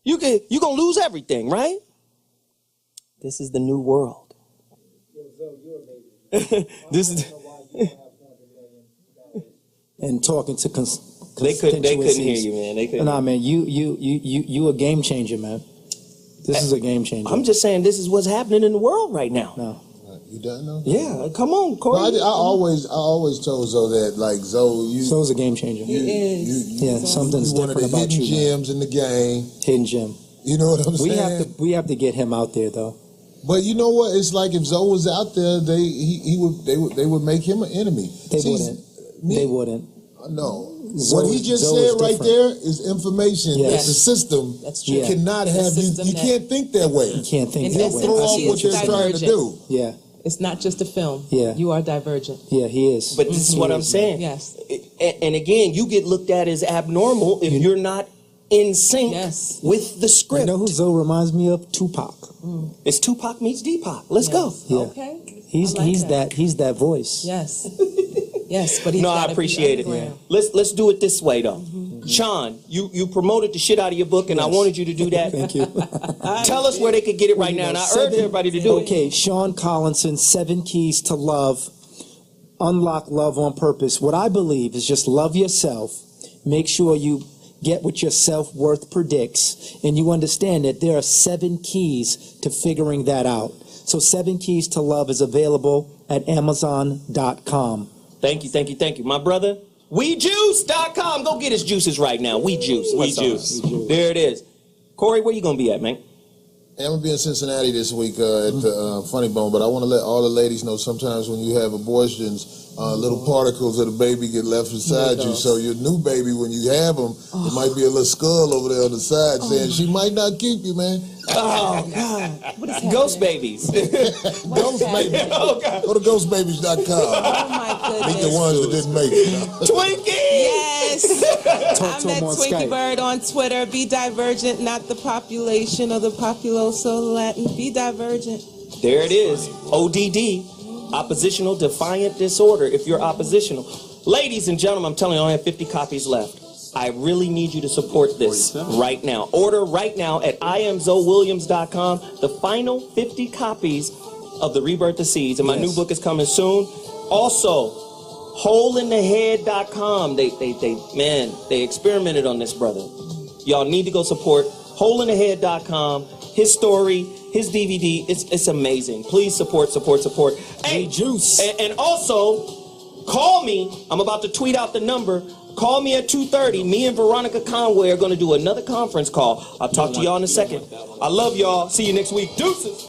A: You're gonna lose everything, right? This is the new world. This is
F: and talking to
A: they couldn't hear you, man. They couldn't.
F: Nah, man, you a game changer, man. This is a game changer.
A: I'm just saying this is what's happening in the world right now.
F: No.
G: You done know?
A: Yeah, come on, Corey.
G: No, I always told Zoe that, like, Zoe,
F: Zoe's a game changer. Something's different about you.
G: Hidden gems in the game.
F: Hidden gem.
G: You know what I'm saying?
F: We have to get him out there, though.
G: But you know what? It's like if Zoe was out there, they would make him an enemy.
F: They wouldn't.
G: No. What he just said right there is information that the system cannot have you. You can't think that way.
F: You can't think that way.
G: Throw off what they're trying to do.
F: Yeah.
H: It's not just a film.
F: Yeah.
H: You are divergent.
F: Yeah, he is.
A: But this is what I'm saying.
H: Yes.
A: And again, you get looked at as abnormal if you're not in sync with the script.
F: You know who Zoe reminds me of? Tupac.
A: It's Tupac meets Deepak. Let's go.
F: Yeah.
H: Okay.
F: He's that voice.
H: Yes. Yes, but
A: no, I appreciate it. Yeah. Let's do it this way though. Shawn, you promoted the shit out of your book, and I wanted you to do that.
F: Thank you.
A: Tell us where they could get it right now, and I urge everybody to do it.
F: Okay, Shawn Collison, 7 Keys to Love. Unlock love on purpose. What I believe is just love yourself. Make sure you get what your self-worth predicts, and you understand that there are 7 keys to figuring that out. So 7 Keys to Love is available at Amazon.com.
A: Thank you. My brother, WeJuice.com. Go get his juices right now. We Juice. There it is. Corey, where you going to be at, man?
G: I'm going to be in Cincinnati this week at the Funny Bone, but I want to let all the ladies know sometimes when you have abortions, little particles of the baby get left inside you. So your new baby, when you have them, it might be a little skull over there on the side saying she might not keep you, man.
A: Oh, God. What is Ghost babies.
G: Ghost babies. Oh, God. Go to ghostbabies.com.
H: Oh, my goodness.
G: Meet the ones that didn't make it.
A: Twinkie!
H: Yes.
F: Talk to
H: I'm at
F: him on
H: Twinkie
F: Skype.
H: Bird on Twitter. Be divergent, not the population or the populoso Latin. Be divergent.
A: There it is. ODD. Oppositional Defiant Disorder, if you're oppositional. Ladies and gentlemen, I'm telling you, I only have 50 copies left. I really need you to support this right now. Order right now at IamZoeWilliams.com. The final 50 copies of The Rebirth of Seeds. And my new book is coming soon. Also, HoleInTheHead.com. They experimented on this, brother. Y'all need to go support HoleInTheHead.com. His story, his DVD, it's amazing. Please support. Hey, juice. And also, call me. I'm about to tweet out the number. Call me at 2:30. Me and Veronica Conway are going to do another conference call. I'll talk to y'all in a second. I love y'all. See you next week. Deuces.